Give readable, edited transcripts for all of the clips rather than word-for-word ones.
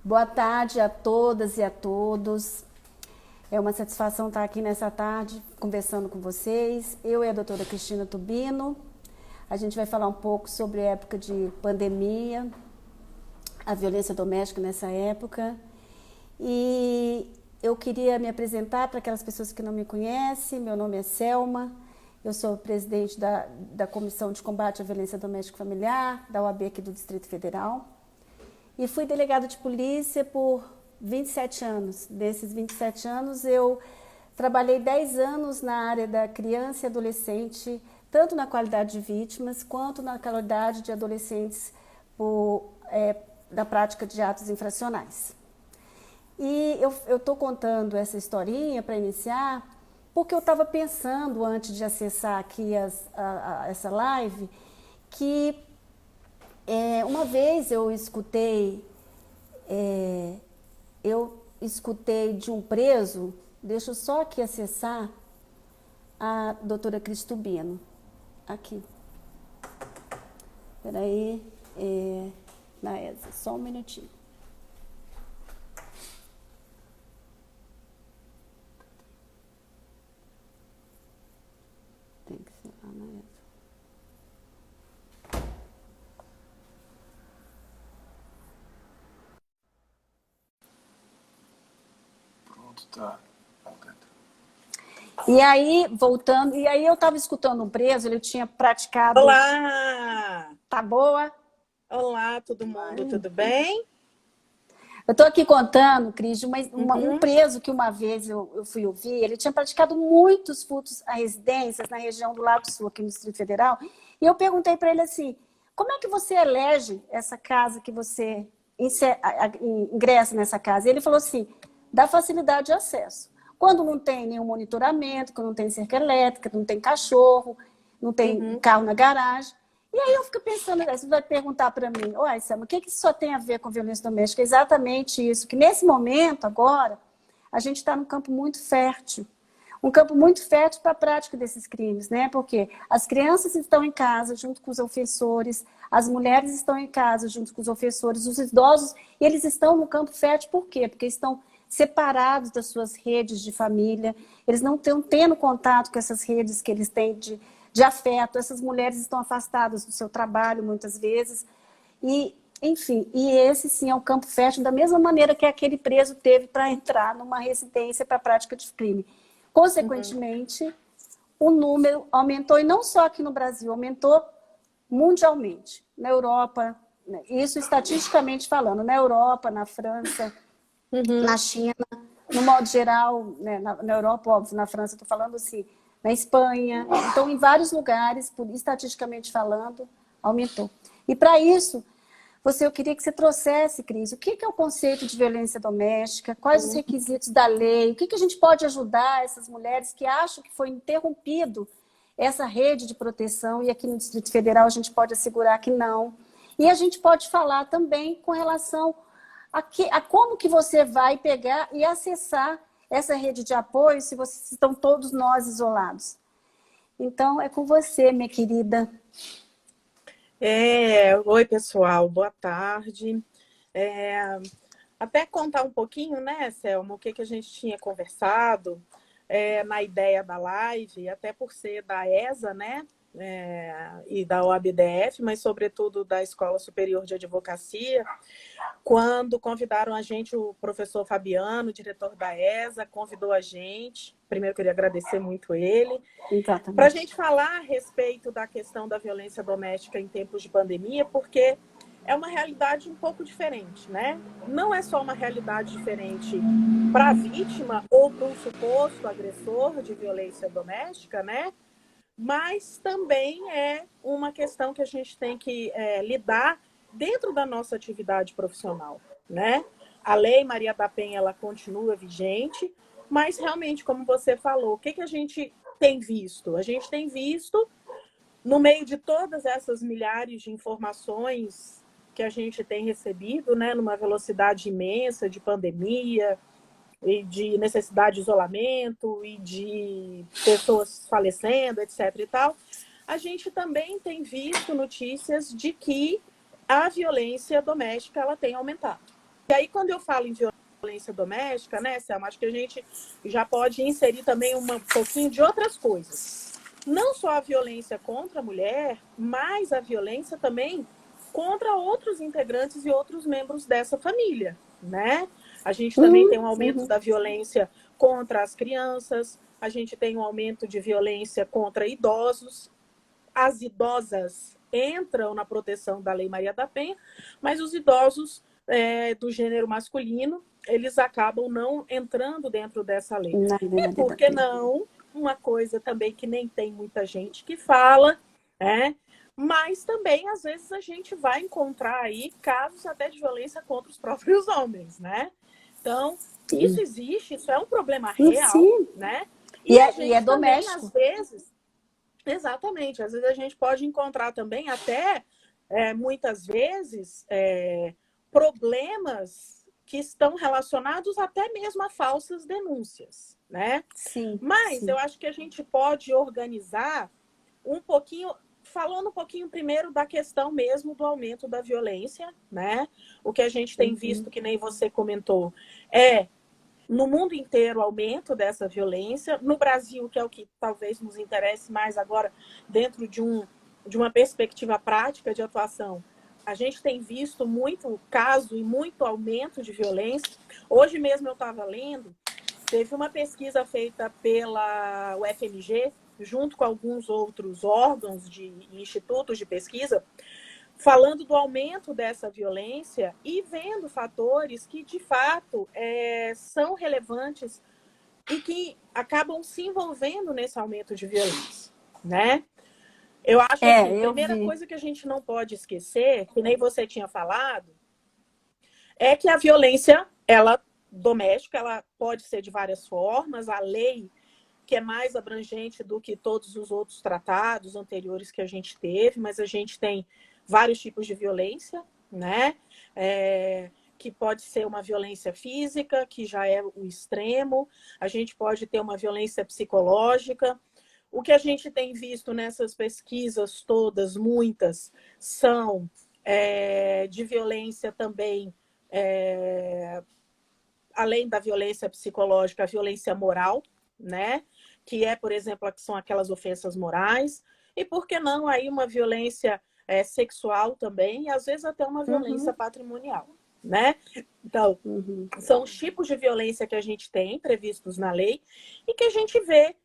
Boa tarde a todas e a todos. É uma satisfação estar aqui nessa tarde conversando com vocês. Eu e a doutora Cristina Tubino. A gente vai falar um pouco sobre a época de pandemia, a violência doméstica nessa época. E eu queria me apresentar para aquelas pessoas que não me conhecem. Meu nome é Selma, eu sou presidente da Comissão de Combate à Violência Doméstica e Familiar, da OAB aqui do Distrito Federal. E fui delegada de polícia por 27 anos. Desses 27 anos, eu trabalhei 10 anos na área da criança e adolescente, tanto na qualidade de vítimas, quanto na qualidade de adolescentes da prática de atos infracionais. E eu estou contando essa historinha para iniciar, porque eu estava pensando, antes de acessar aqui essa live, que uma vez eu escutei de um preso, deixa eu só aqui acessar a doutora Cristubino. Aqui. Espera aí, Naesa, só um minutinho. Tem que ser a Naesa. Tá. E aí, voltando, eu estava escutando um preso, ele tinha praticado... Olá! Tá boa? Olá, todo mundo, tudo bem? Eu estou aqui contando, Cris, de um preso que uma vez eu fui ouvir, ele tinha praticado muitos furtos a residências na região do Lago Sul, aqui no Distrito Federal, e eu perguntei para ele assim, como é que você elege essa casa que você ingressa nessa casa? E ele falou assim, da facilidade de acesso. Quando não tem nenhum monitoramento, quando não tem cerca elétrica, não tem cachorro, não tem carro na garagem. E aí eu fico pensando, você vai perguntar para mim, oi, Selma, o que isso só tem a ver com violência doméstica? É exatamente isso, que nesse momento, agora, a gente está num campo muito fértil. Um campo muito fértil para a prática desses crimes, né? Porque as crianças estão em casa junto com os ofensores, as mulheres estão em casa junto com os ofensores, os idosos, e eles estão no campo fértil por quê? Porque estão separados das suas redes de família, eles não estão tendo contato com essas redes que eles têm de afeto, essas mulheres estão afastadas do seu trabalho muitas vezes, e enfim, e esse sim é um campo fértil da mesma maneira que aquele preso teve para entrar numa residência para a prática de crime. Consequentemente, o número aumentou, e não só aqui no Brasil, aumentou mundialmente, na Europa, isso estatisticamente falando, na Europa, na França, na China, no modo geral, né, na Europa, óbvio, na França, estou falando assim, na Espanha, então em vários lugares, estatisticamente falando, aumentou. E para isso, eu queria que você trouxesse, Cris, o que é o conceito de violência doméstica, quais os requisitos da lei, o que a gente pode ajudar essas mulheres que acham que foi interrompido essa rede de proteção, e aqui no Distrito Federal a gente pode assegurar que não. E a gente pode falar também com relação a como que você vai pegar e acessar essa rede de apoio se estão todos nós isolados. Então, é com você, minha querida. Oi, pessoal, boa tarde. Até contar um pouquinho, né, Selma, o que a gente tinha conversado na ideia da live, até por ser da ESA, né, e da OABDF, mas sobretudo da Escola Superior de Advocacia, quando convidaram a gente, o professor Fabiano, diretor da ESA, convidou a gente, primeiro eu queria agradecer muito ele, para a gente falar a respeito da questão da violência doméstica em tempos de pandemia, porque é uma realidade um pouco diferente, né? Não é só uma realidade diferente para a vítima ou para um suposto agressor de violência doméstica, né? Mas também é uma questão que a gente tem que lidar dentro da nossa atividade profissional, né? A Lei Maria da Penha, ela continua vigente, mas realmente, como você falou, o que a gente tem visto? A gente tem visto, no meio de todas essas milhares de informações que a gente tem recebido, né, numa velocidade imensa de pandemia, e de necessidade de isolamento, e de pessoas falecendo, etc. e tal, a gente também tem visto notícias de que a violência doméstica ela tem aumentado, E aí, quando eu falo em violência doméstica, né, Selma, acho que a gente já pode inserir também um pouquinho de outras coisas. Não só a violência contra a mulher, mas a violência também contra outros integrantes e outros membros dessa família, né? A gente também tem um aumento da violência contra as crianças, a gente tem um aumento de violência contra idosos. As idosas entram na proteção da Lei Maria da Penha, mas os idosos do gênero masculino, eles acabam não entrando dentro dessa lei. E por que não? Uma coisa também que nem tem muita gente que fala, né? Mas também, às vezes, a gente vai encontrar aí casos até de violência contra os próprios homens, né? Então, isso existe, isso é um problema real, né? E é doméstico. Também, às vezes, exatamente, às vezes a gente pode encontrar também até, muitas vezes, problemas que estão relacionados até mesmo a falsas denúncias, né? Sim. Mas eu acho que a gente pode organizar um pouquinho, falando um pouquinho primeiro da questão mesmo do aumento da violência, né? O que a gente tem visto, que nem você comentou, no mundo inteiro, aumento dessa violência. No Brasil, que é o que talvez nos interesse mais agora, dentro de uma perspectiva prática de atuação, a gente tem visto muito caso e muito aumento de violência. Hoje mesmo eu estava lendo, teve uma pesquisa feita pela UFMG, junto com alguns outros órgãos e institutos de pesquisa, falando do aumento dessa violência e vendo fatores que, de fato, são relevantes e que acabam se envolvendo nesse aumento de violência, né? Eu acho que a primeira coisa que a gente não pode esquecer, que nem você tinha falado, é que a violência, doméstica, ela pode ser de várias formas. A lei, que é mais abrangente do que todos os outros tratados anteriores que a gente teve, mas a gente tem vários tipos de violência, né? Que pode ser uma violência física, que já é o extremo, a gente pode ter uma violência psicológica. O que a gente tem visto nessas pesquisas todas, muitas, são de violência também, além da violência psicológica, a violência moral, né? Que por exemplo, que são aquelas ofensas morais, e por que não aí uma violência sexual também, e às vezes até uma violência patrimonial, né? Então, são os tipos de violência que a gente tem previstos na lei e que a gente vê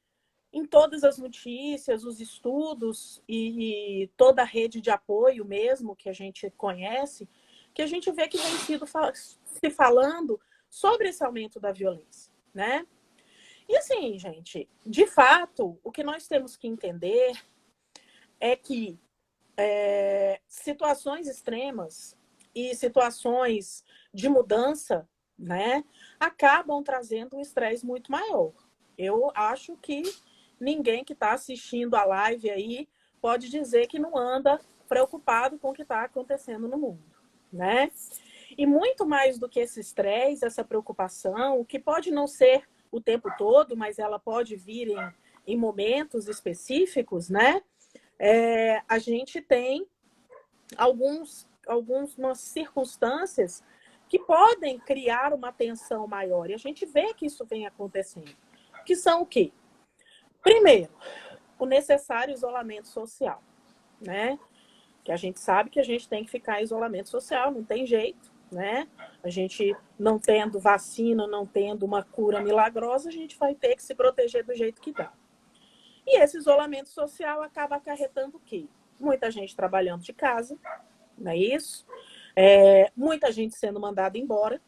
em todas as notícias, os estudos e toda a rede de apoio mesmo que a gente conhece, que a gente vê que vem se falando sobre esse aumento da violência, né? E assim, gente, de fato, o que nós temos que entender é que situações extremas e situações de mudança, né, acabam trazendo um estresse muito maior. Eu acho que ninguém que está assistindo a live aí pode dizer que não anda preocupado com o que está acontecendo no mundo, né? E muito mais do que esse estresse, essa preocupação, que pode não ser o tempo todo, mas ela pode vir em momentos específicos, né? A gente tem algumas circunstâncias que podem criar uma tensão maior. E a gente vê que isso vem acontecendo. Que são o quê? Primeiro, o necessário isolamento social, né? Que a gente sabe que a gente tem que ficar em isolamento social, não tem jeito, né? A gente não tendo vacina, não tendo uma cura milagrosa, a gente vai ter que se proteger do jeito que dá. E esse isolamento social acaba acarretando o quê? Muita gente trabalhando de casa, não é isso? Muita gente sendo mandada embora,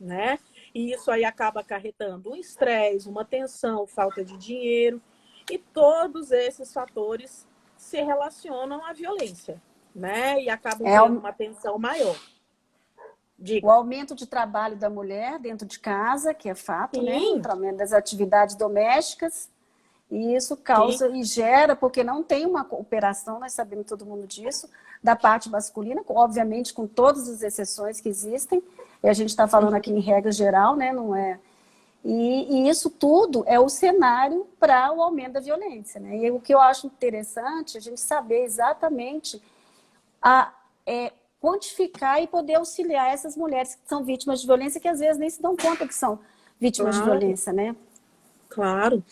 né? E isso aí acaba acarretando um estresse, uma tensão, falta de dinheiro. E todos esses fatores se relacionam à violência, né? E acabam tendo uma tensão maior. Diga. O aumento de trabalho da mulher dentro de casa, que é fato, né? O aumento das atividades domésticas. E isso causa e gera, porque não tem uma cooperação, nós sabemos todo mundo disso, da parte masculina, obviamente com todas as exceções que existem. E a gente está falando aqui em regra geral, né? Não é... E isso tudo é o cenário para o aumento da violência, né? E o que eu acho interessante, a gente saber exatamente quantificar e poder auxiliar essas mulheres que são vítimas de violência, que às vezes nem se dão conta que são vítimas de violência, né? Claro.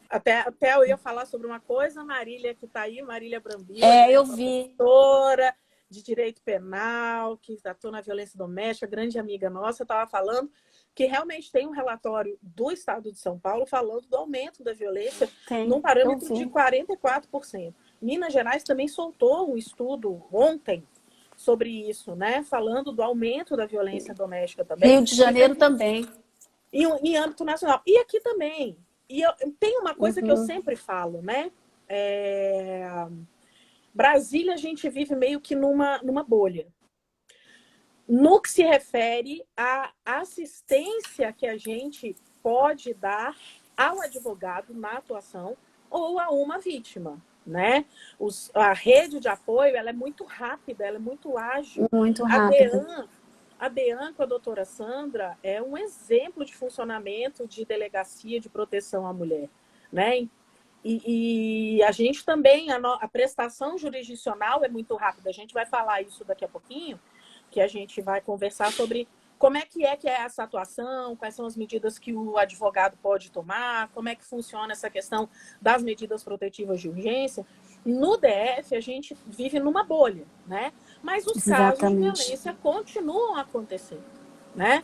Até eu ia falar sobre uma coisa, Marília, que está aí, Marília Brambila, Eu vi. professora de Direito Penal, que atua na violência doméstica, grande amiga nossa, estava falando que realmente tem um relatório do Estado de São Paulo falando do aumento da violência num parâmetro de 44%. Minas Gerais também soltou um estudo ontem sobre isso, né? Falando do aumento da violência doméstica também. Rio de Janeiro também. Em âmbito nacional. E aqui também. E tem uma coisa que eu sempre falo, né? Brasília, a gente vive meio que numa bolha. No que se refere à assistência que a gente pode dar ao advogado na atuação ou a uma vítima, né? A rede de apoio, ela é muito rápida, ela é muito ágil. Muito rápida. A DEAN, com a doutora Sandra, é um exemplo de funcionamento de delegacia de proteção à mulher, né? E a gente também, a prestação jurisdicional é muito rápida. A gente vai falar isso daqui a pouquinho, que a gente vai conversar sobre como é que é essa atuação, quais são as medidas que o advogado pode tomar, como é que funciona essa questão das medidas protetivas de urgência. No DF, a gente vive numa bolha, né? Mas os casos de violência continuam acontecendo, né?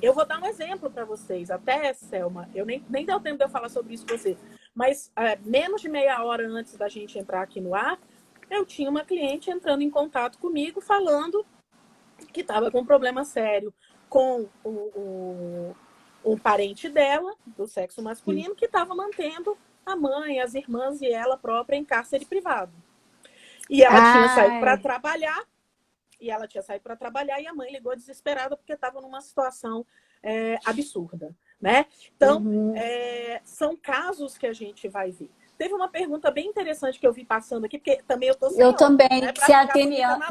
Eu vou dar um exemplo para vocês, até, Selma, eu nem deu tempo de eu falar sobre isso com você, mas menos de meia hora antes da gente entrar aqui no ar, eu tinha uma cliente entrando em contato comigo, falando que estava com um problema sério com um parente dela, do sexo masculino, que estava mantendo a mãe, as irmãs e ela própria em cárcere privado. E ela tinha saído para trabalhar, e a mãe ligou desesperada porque estava numa situação absurda, né? Então, são casos que a gente vai ver. Teve uma pergunta bem interessante que eu vi passando aqui, porque também eu estou sem óculos, também, né,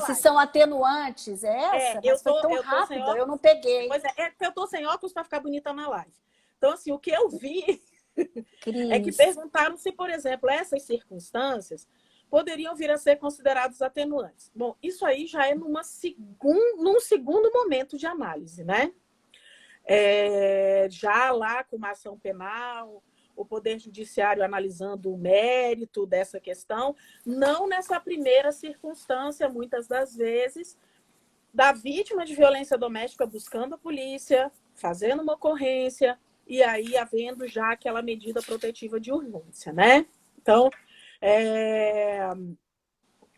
se são atenuantes, essa? Mas foi tão rápida, eu não peguei. Pois é porque eu estou sem óculos para ficar bonita na live. Então, assim, o que eu vi é que perguntaram se, por exemplo, essas circunstâncias poderiam vir a ser considerados atenuantes. Bom, isso aí já é num segundo momento de análise, né? Já lá com uma ação penal, o Poder Judiciário analisando o mérito dessa questão, não nessa primeira circunstância, muitas das vezes, da vítima de violência doméstica buscando a polícia, fazendo uma ocorrência, e aí havendo já aquela medida protetiva de urgência, né? Então,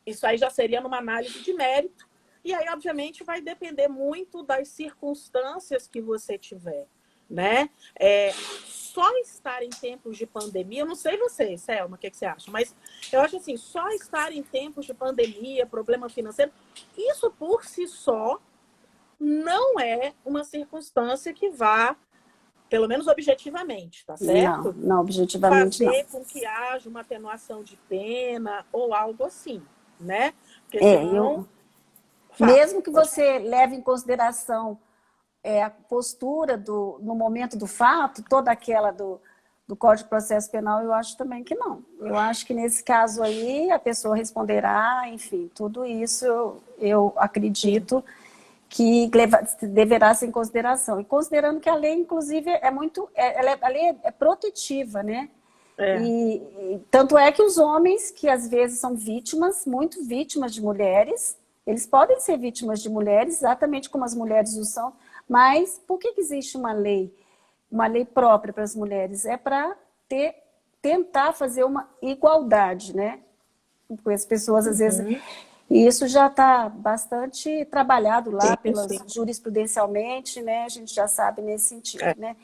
isso aí já seria numa análise de mérito, e aí, obviamente, vai depender muito das circunstâncias que você tiver, né? Só estar em tempos de pandemia, eu não sei você, Selma, o que você acha, mas eu acho assim, só estar em tempos de pandemia, problema financeiro, isso por si só não é uma circunstância que vá, pelo menos objetivamente, tá certo? Não, objetivamente fazer com que haja uma atenuação de pena ou algo assim, né? Porque senão... Mesmo que você leve em consideração a postura no momento do fato, toda aquela do Código de Processo Penal, eu acho também que não. Eu acho que nesse caso aí a pessoa responderá, enfim, tudo isso eu acredito que deverá ser em consideração. E considerando que a lei, inclusive, a lei é protetiva, né? E tanto é que os homens, que às vezes são vítimas, muito vítimas de mulheres, eles podem ser vítimas de mulheres, exatamente como as mulheres o são, mas por que existe uma lei própria para as mulheres? É para tentar fazer uma igualdade, né? Porque as pessoas, às vezes... E isso já está bastante trabalhado lá jurisprudencialmente, né? A gente já sabe nesse sentido, né?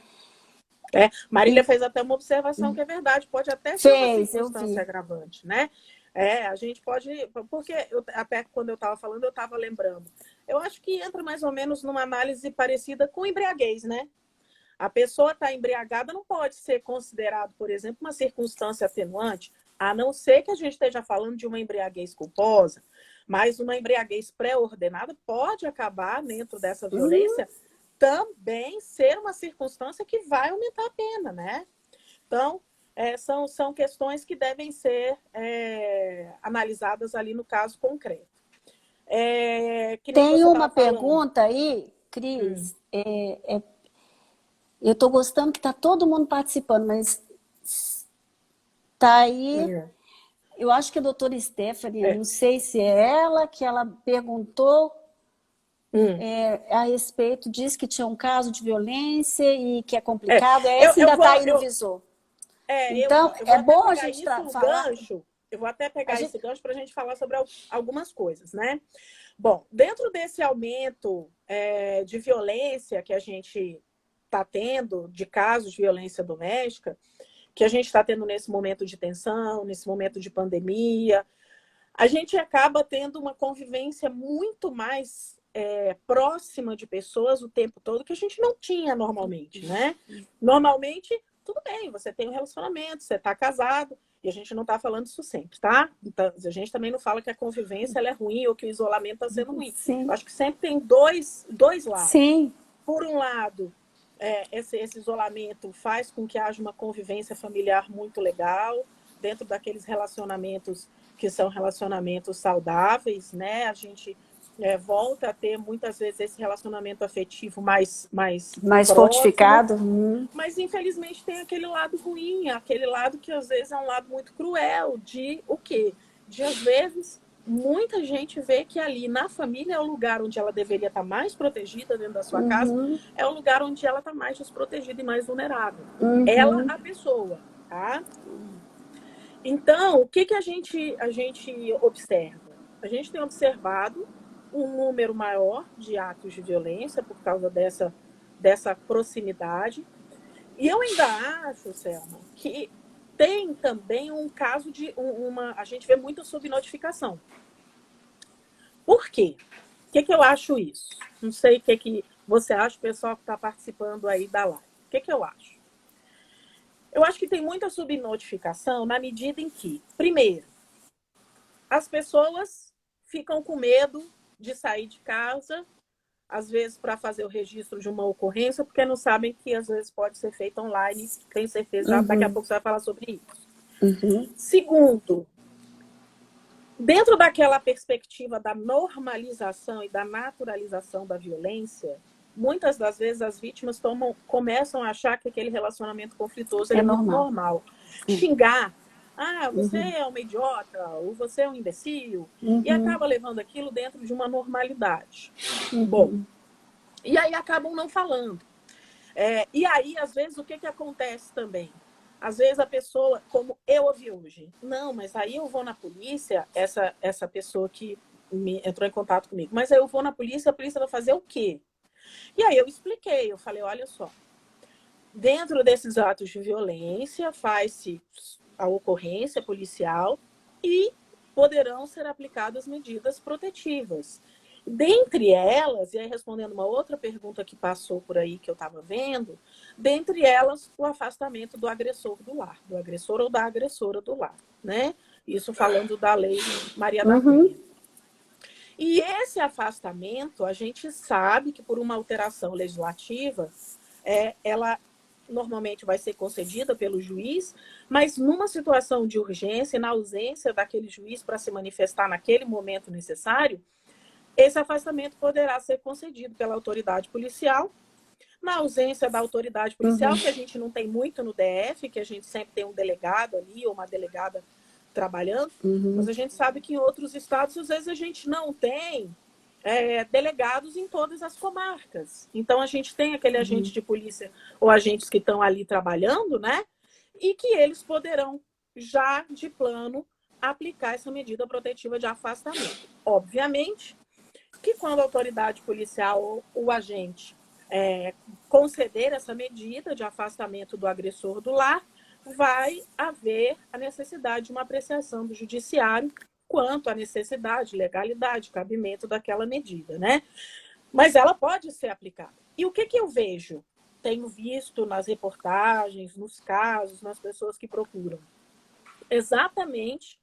Marília fez até uma observação que é verdade, pode até ser uma circunstância agravante, né? A gente pode... Porque até quando eu estava falando, eu estava lembrando. Eu acho que entra mais ou menos numa análise parecida com embriaguez, né? A pessoa está embriagada, não pode ser considerado, por exemplo, uma circunstância atenuante, a não ser que a gente esteja falando de uma embriaguez culposa, mas uma embriaguez pré-ordenada pode acabar, dentro dessa violência, também ser uma circunstância que vai aumentar a pena, né? Então, são questões que devem ser analisadas ali no caso concreto. Que nem Tem você uma estava falando. pergunta aí, Cris. Eu estou gostando que está todo mundo participando, mas tá aí. Hum, Eu acho que a doutora Stephanie, eu é, não sei se é ela, que ela perguntou hum. a respeito, disse que tinha um caso de violência e que é É, complicado. eu, Essa ainda eu está vou, aí no visor. Então, eu vou é até bom a pegar gente isso o falar. gancho. Eu vou até A pegar gente, esse gancho para a gente falar sobre algumas coisas, né? Bom, dentro desse aumento de violência que a gente está tendo, de casos de violência doméstica, que a gente está tendo nesse momento de tensão, nesse momento de pandemia, a gente acaba tendo uma convivência muito mais próxima de pessoas o tempo todo que a gente não tinha normalmente, né? Normalmente, tudo bem, você tem um relacionamento, você está casado, e a gente não está falando isso sempre, tá? Então, a gente também não fala que a convivência ela é ruim ou que o isolamento está sendo ruim. Eu sim, acho que sempre tem dois lados. sim, Por um lado, esse isolamento faz com que haja uma convivência familiar muito legal, dentro daqueles relacionamentos que são relacionamentos saudáveis, né? A gente volta a ter muitas vezes esse relacionamento afetivo mais mais próximo, fortificado. mas infelizmente tem aquele lado ruim, aquele lado que às vezes é um lado muito cruel de o quê? De às vezes muita gente vê que ali na família é o lugar onde ela deveria estar mais protegida dentro da sua casa, é o lugar onde ela está mais desprotegida e mais vulnerável. Ela, a pessoa, tá? Então, o que a gente observa? A gente tem observado um número maior de atos de violência por causa dessa proximidade. E eu ainda acho, Selma, que tem também um caso de a gente vê muita subnotificação. Por quê? O que eu acho isso? Não sei o que você acha, o pessoal que está participando aí da live. O que eu acho? Eu acho que tem muita subnotificação na medida em que, primeiro, as pessoas ficam com medo de sair de casa, às vezes para fazer o registro de uma ocorrência, porque não sabem que às vezes pode ser feito online, tenho certeza, daqui a pouco você vai falar sobre isso. Segundo, dentro daquela perspectiva da normalização e da naturalização da violência, muitas das vezes as vítimas começam a achar que aquele relacionamento conflituoso É é muito normal. normal. Xingar, você é uma idiota, ou você é um imbecil, e acaba levando aquilo dentro de uma normalidade. Bom, e aí acabam não falando. E aí, às vezes, o que acontece também? Às vezes a pessoa, como eu ouvi hoje, não, mas aí eu vou na polícia, essa pessoa que entrou em contato comigo, mas aí eu vou na polícia, a polícia vai fazer o quê? E aí eu expliquei, eu falei, olha só, dentro desses atos de violência faz-se a ocorrência policial e poderão ser aplicadas medidas protetivas. Dentre elas, e aí respondendo uma outra pergunta que passou por aí que eu estava vendo, dentre elas o afastamento do agressor do lar, do agressor ou da agressora do lar, né? Isso falando da Lei Maria da Penha. E esse afastamento, a gente sabe que por uma alteração legislativa, ela normalmente vai ser concedida pelo juiz, mas numa situação de urgência, na ausência daquele juiz para se manifestar naquele momento necessário, esse afastamento poderá ser concedido pela autoridade policial. Na ausência da autoridade policial, que a gente não tem muito no DF, que a gente sempre tem um delegado ali ou uma delegada trabalhando, mas a gente sabe que em outros estados, às vezes, a gente não tem delegados em todas as comarcas. Então, a gente tem aquele agente de polícia ou agentes que estão ali trabalhando, né? E que eles poderão, já de plano, aplicar essa medida protetiva de afastamento. Obviamente que quando a autoridade policial ou o agente conceder essa medida de afastamento do agressor do lar, vai haver a necessidade de uma apreciação do judiciário quanto à necessidade, legalidade, cabimento daquela medida, né? Mas ela pode ser aplicada. E o que eu vejo? Tenho visto nas reportagens, nos casos, nas pessoas que procuram. Exatamente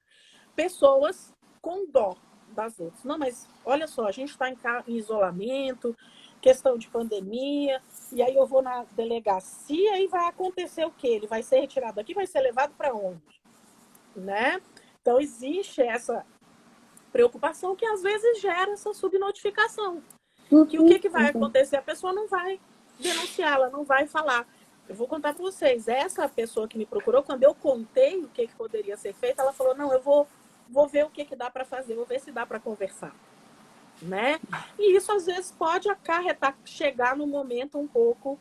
pessoas com dó das outras. Não, mas olha só, a gente está em isolamento, questão de pandemia, e aí eu vou na delegacia e vai acontecer o quê? Ele vai ser retirado daqui, vai ser levado para onde? Né? Então, existe preocupação que às vezes gera essa subnotificação. Que o que vai acontecer? A pessoa não vai denunciar, ela não vai falar. Eu vou contar para vocês, essa pessoa que me procurou, quando eu contei o que poderia ser feito, ela falou, não, eu vou ver o que dá para fazer, vou ver se dá para conversar. Né? E isso às vezes pode acarretar, chegar num momento um pouco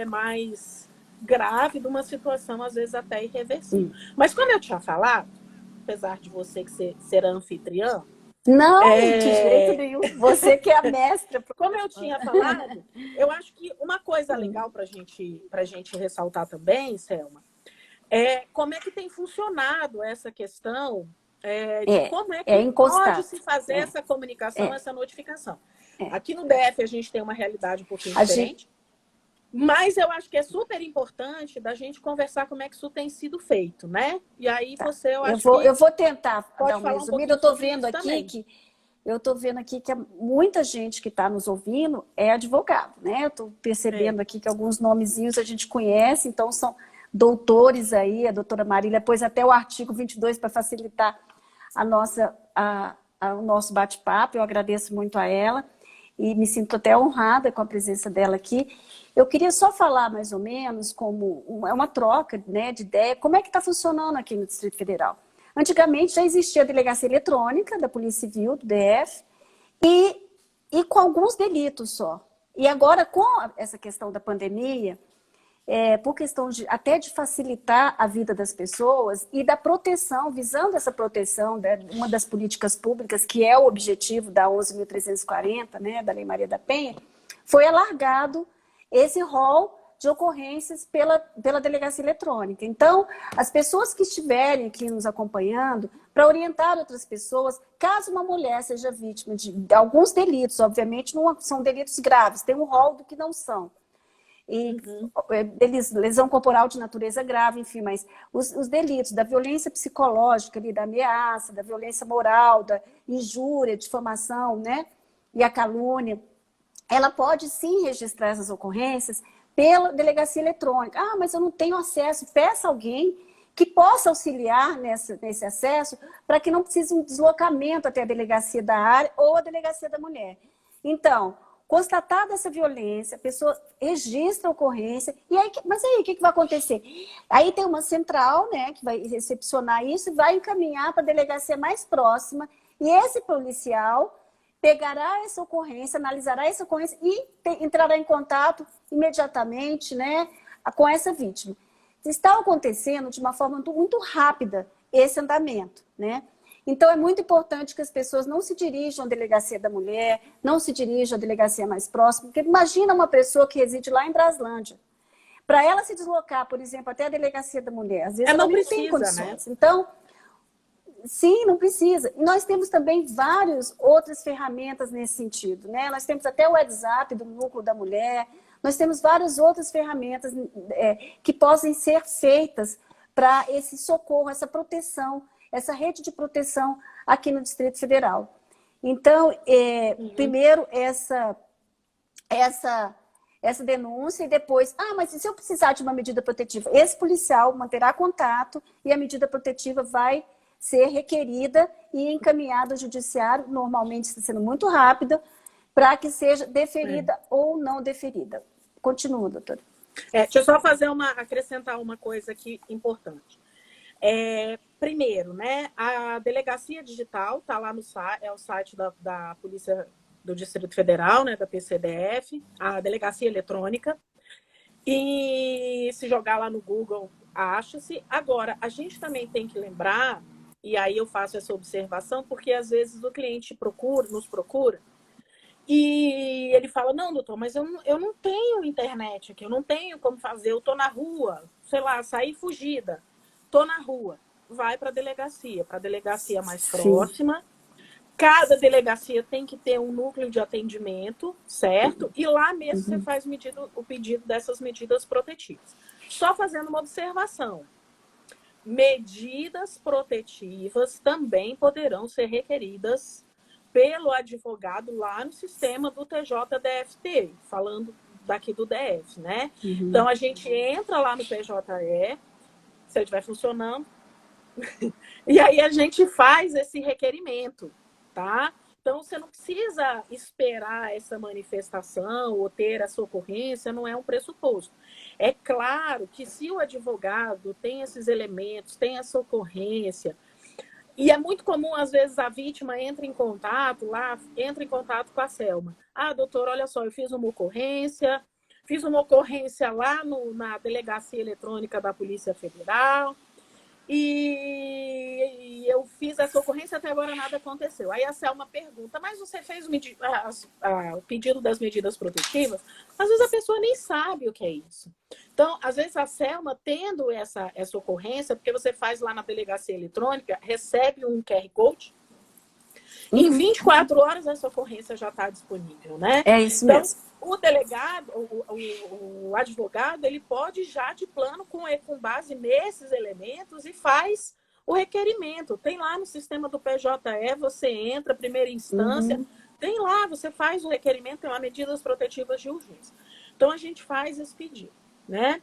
mais grave, de uma situação às vezes até irreversível. Mas como eu tinha falado, apesar de você que ser anfitriã, não, de jeito nenhum. Você que é a mestra. Como eu tinha falado, eu acho que uma coisa legal para gente ressaltar também, Selma, é como é que tem funcionado essa questão de como é que pode se fazer essa comunicação, essa notificação. Aqui no DF a gente tem uma realidade um pouquinho diferente, mas eu acho que é super importante da gente conversar como é que isso tem sido feito, né? E aí você, eu vou tentar dar uma falar resumida. Eu estou vendo aqui que muita gente que está nos ouvindo é advogado, né? Eu estou percebendo aqui que alguns nomezinhos a gente conhece, então são doutores aí, a doutora Marília pôs até o artigo 22 para facilitar o nosso bate-papo. Eu agradeço muito a ela e me sinto até honrada com a presença dela aqui. Eu queria só falar mais ou menos como uma troca, né, de ideia, como é que está funcionando aqui no Distrito Federal. Antigamente já existia a delegacia eletrônica da Polícia Civil, do DF, e com alguns delitos só. E agora, com essa questão da pandemia, por questão até de facilitar a vida das pessoas e da proteção, visando essa proteção, uma das políticas públicas, que é o objetivo da 11.340, né, da Lei Maria da Penha, foi alargado esse rol de ocorrências pela delegacia eletrônica. Então, as pessoas que estiverem aqui nos acompanhando, para orientar outras pessoas, caso uma mulher seja vítima de alguns delitos, obviamente não são delitos graves, tem um rol do que não são. Lesão corporal de natureza grave, enfim, mas os delitos da violência psicológica, da ameaça, da violência moral, da injúria, difamação, né, e a calúnia, ela pode sim registrar essas ocorrências pela delegacia eletrônica. Ah, mas eu não tenho acesso. Peça alguém que possa auxiliar nesse acesso para que não precise um deslocamento até a delegacia da área ou a delegacia da mulher. Então, constatada essa violência, a pessoa registra a ocorrência, mas aí o que vai acontecer? Aí tem uma central, né, que vai recepcionar isso e vai encaminhar para a delegacia mais próxima, e esse policial pegará essa ocorrência, analisará essa ocorrência e entrará em contato imediatamente, né, com essa vítima. Está acontecendo de uma forma muito rápida esse andamento, né? Então, é muito importante que as pessoas não se dirijam à delegacia da mulher, não se dirijam à delegacia mais próxima, porque imagina uma pessoa que reside lá em Braslândia. Para ela se deslocar, por exemplo, até a delegacia da mulher, às vezes ela não tem condições. Né? Então, sim, não precisa. E nós temos também várias outras ferramentas nesse sentido, né? Nós temos até o WhatsApp do Núcleo da Mulher, nós temos várias outras ferramentas que possam ser feitas para esse socorro, essa proteção, essa rede de proteção aqui no Distrito Federal. Então, primeiro essa denúncia e depois, mas e se eu precisar de uma medida protetiva? Esse policial manterá contato e a medida protetiva vai ser requerida e encaminhada ao judiciário, normalmente está sendo muito rápida, para que seja deferida ou não deferida. Continua, doutora. Deixa eu só acrescentar uma coisa aqui importante. Primeiro, né, a delegacia digital está lá no site, é o site da Polícia do Distrito Federal, né, da PCDF, a delegacia eletrônica, e se jogar lá no Google, acha-se. Agora, a gente também tem que lembrar, e aí eu faço essa observação, porque às vezes o cliente nos procura, e ele fala, não, doutor, mas eu não tenho internet aqui, eu não tenho como fazer, eu estou na rua, sei lá, saí fugida, estou na rua. Vai para a delegacia mais próxima. Cada delegacia tem que ter um núcleo de atendimento, certo? E lá mesmo você faz o pedido dessas medidas protetivas. Só fazendo uma observação. Medidas protetivas também poderão ser requeridas pelo advogado lá no sistema do TJDFT, falando daqui do DF, né? Então, a gente entra lá no PJE, se ele estiver funcionando, e aí a gente faz esse requerimento, tá? Então, você não precisa esperar essa manifestação ou ter essa ocorrência, não é um pressuposto. É claro que se o advogado tem esses elementos, tem essa ocorrência, e é muito comum, às vezes, a vítima entra em contato com a Selma. Ah, doutor, olha só, eu fiz uma ocorrência lá na delegacia eletrônica da Polícia Federal, e eu fiz essa ocorrência, até agora nada aconteceu. Aí a Selma pergunta, mas você fez o pedido das medidas protetivas? Às vezes a pessoa nem sabe o que é isso. Então, às vezes a Selma, tendo essa ocorrência, porque você faz lá na delegacia eletrônica, recebe um QR Code, em 24 horas essa ocorrência já está disponível, né? É isso então, mesmo. O delegado, o advogado, ele pode já de plano, com base nesses elementos, e faz o requerimento. Tem lá no sistema do PJE, você entra, primeira instância, tem lá, você faz o requerimento, tem lá medidas protetivas de urgência. Então, a gente faz esse pedido, né?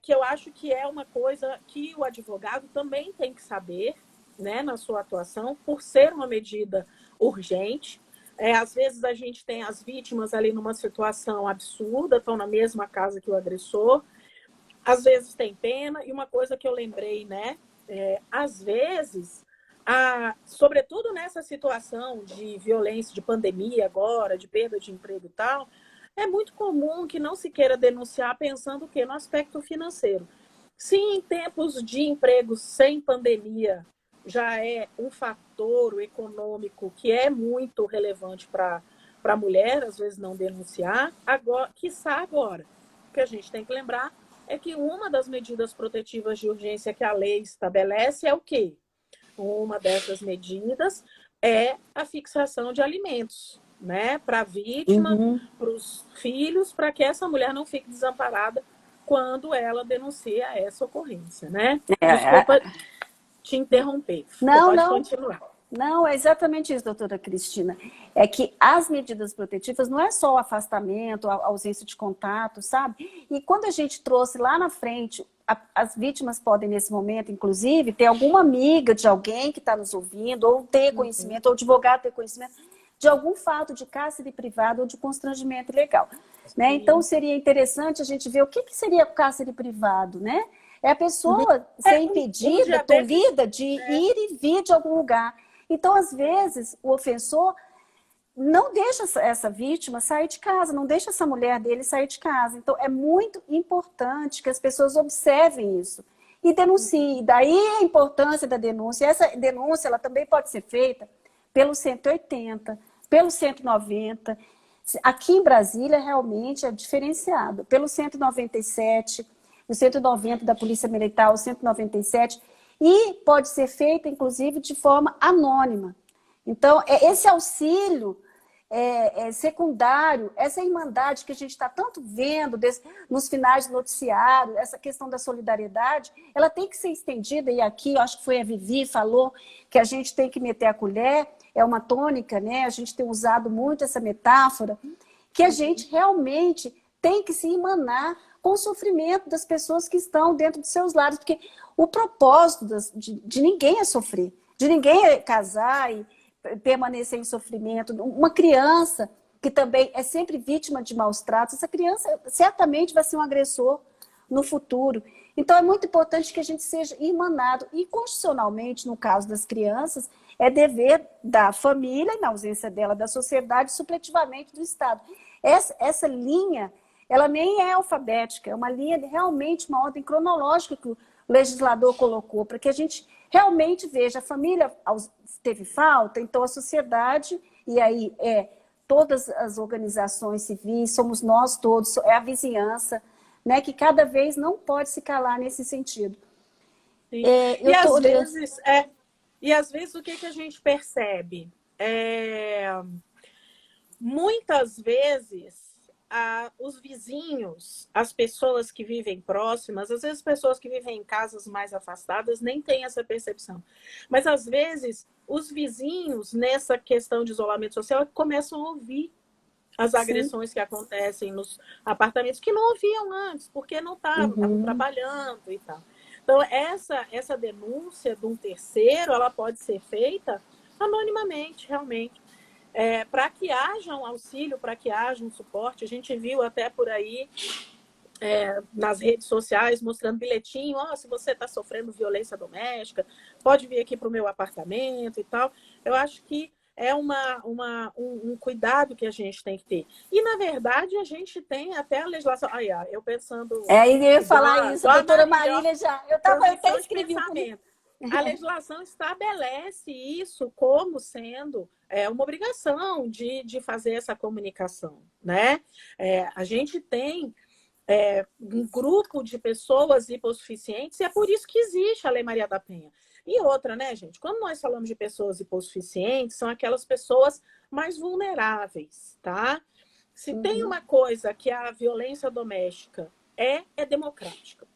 Que eu acho que é uma coisa que o advogado também tem que saber, né, na sua atuação, por ser uma medida urgente. Às vezes a gente tem as vítimas ali numa situação absurda, estão na mesma casa que o agressor, às vezes tem pena, e uma coisa que eu lembrei, né, às vezes, sobretudo nessa situação de violência, de pandemia agora, de perda de emprego e tal, é muito comum que não se queira denunciar pensando o quê? No aspecto financeiro. Se em tempos de emprego sem pandemia já é um fator econômico que é muito relevante para a mulher, às vezes não denunciar, quiçá agora. O que a gente tem que lembrar é que uma das medidas protetivas de urgência que a lei estabelece é o quê? Uma dessas medidas é a fixação de alimentos, né? Para a vítima, para os filhos, para que essa mulher não fique desamparada quando ela denuncia essa ocorrência, né? Desculpa te interromper. Pode continuar. Não, é exatamente isso, doutora Cristina. É que as medidas protetivas não é só o afastamento, a ausência de contato, sabe? E quando a gente trouxe lá na frente, as vítimas podem, nesse momento, inclusive, ter alguma amiga de alguém que está nos ouvindo, ou ter conhecimento, ou advogado ter conhecimento, de algum fato de cárcere privado ou de constrangimento ilegal. Né? Então, seria interessante a gente ver o que seria cárcere privado, né? É a pessoa ser impedida, tolhida de ir e vir de algum lugar. Então, às vezes, o ofensor não deixa essa vítima sair de casa, não deixa essa mulher dele sair de casa. Então, é muito importante que as pessoas observem isso e denunciem. Daí a importância da denúncia. Essa denúncia ela também pode ser feita pelo 180, pelo 190. Aqui em Brasília, realmente é diferenciado. Pelo 197, o 190 da Polícia Militar, o 197, e pode ser feita, inclusive, de forma anônima. Então, esse auxílio secundário, essa irmandade que a gente está tanto vendo nos finais do noticiário, essa questão da solidariedade, ela tem que ser estendida, e aqui, eu acho que foi a Vivi falou que a gente tem que meter a colher, é uma tônica, né? A gente tem usado muito essa metáfora, que a gente realmente tem que se irmanar com o sofrimento das pessoas que estão dentro dos seus lares, porque o propósito de ninguém é sofrer, de ninguém é casar e permanecer em sofrimento. Uma criança que também é sempre vítima de maus tratos, essa criança certamente vai ser um agressor no futuro. Então é muito importante que a gente seja irmanado. E constitucionalmente, no caso das crianças, é dever da família, e na ausência dela, da sociedade, supletivamente do Estado. Essa linha, ela nem é alfabética, é uma linha realmente, uma ordem cronológica que o legislador colocou, para que a gente realmente veja, a família teve falta, então a sociedade, e aí todas as organizações civis, somos nós todos, é a vizinhança, né, que cada vez não pode se calar nesse sentido. E às vezes o que a gente percebe? Muitas vezes os vizinhos, as pessoas que vivem próximas, às vezes pessoas que vivem em casas mais afastadas nem têm essa percepção. Mas às vezes os vizinhos, nessa questão de isolamento social, começam a ouvir as agressões que acontecem nos apartamentos, que não ouviam antes, porque não estavam trabalhando e tal. Então, essa denúncia de um terceiro, ela pode ser feita anonimamente, realmente. Para que haja um auxílio, para que haja um suporte. A gente viu até por aí, nas redes sociais, mostrando bilhetinho, se você está sofrendo violência doméstica, pode vir aqui para o meu apartamento e tal. Eu acho que é um cuidado que a gente tem que ter. E, na verdade, a gente tem até a legislação... eu pensando... Eu ia falar isso, a doutora Marília já... Eu até escrevi o pensamento. A legislação estabelece isso como sendo uma obrigação de fazer essa comunicação, né? A gente tem um grupo de pessoas hipossuficientes e é por isso que existe a Lei Maria da Penha. E outra, né, gente? Quando nós falamos de pessoas hipossuficientes, são aquelas pessoas mais vulneráveis, tá? Se tem uma coisa que a violência doméstica é democrática,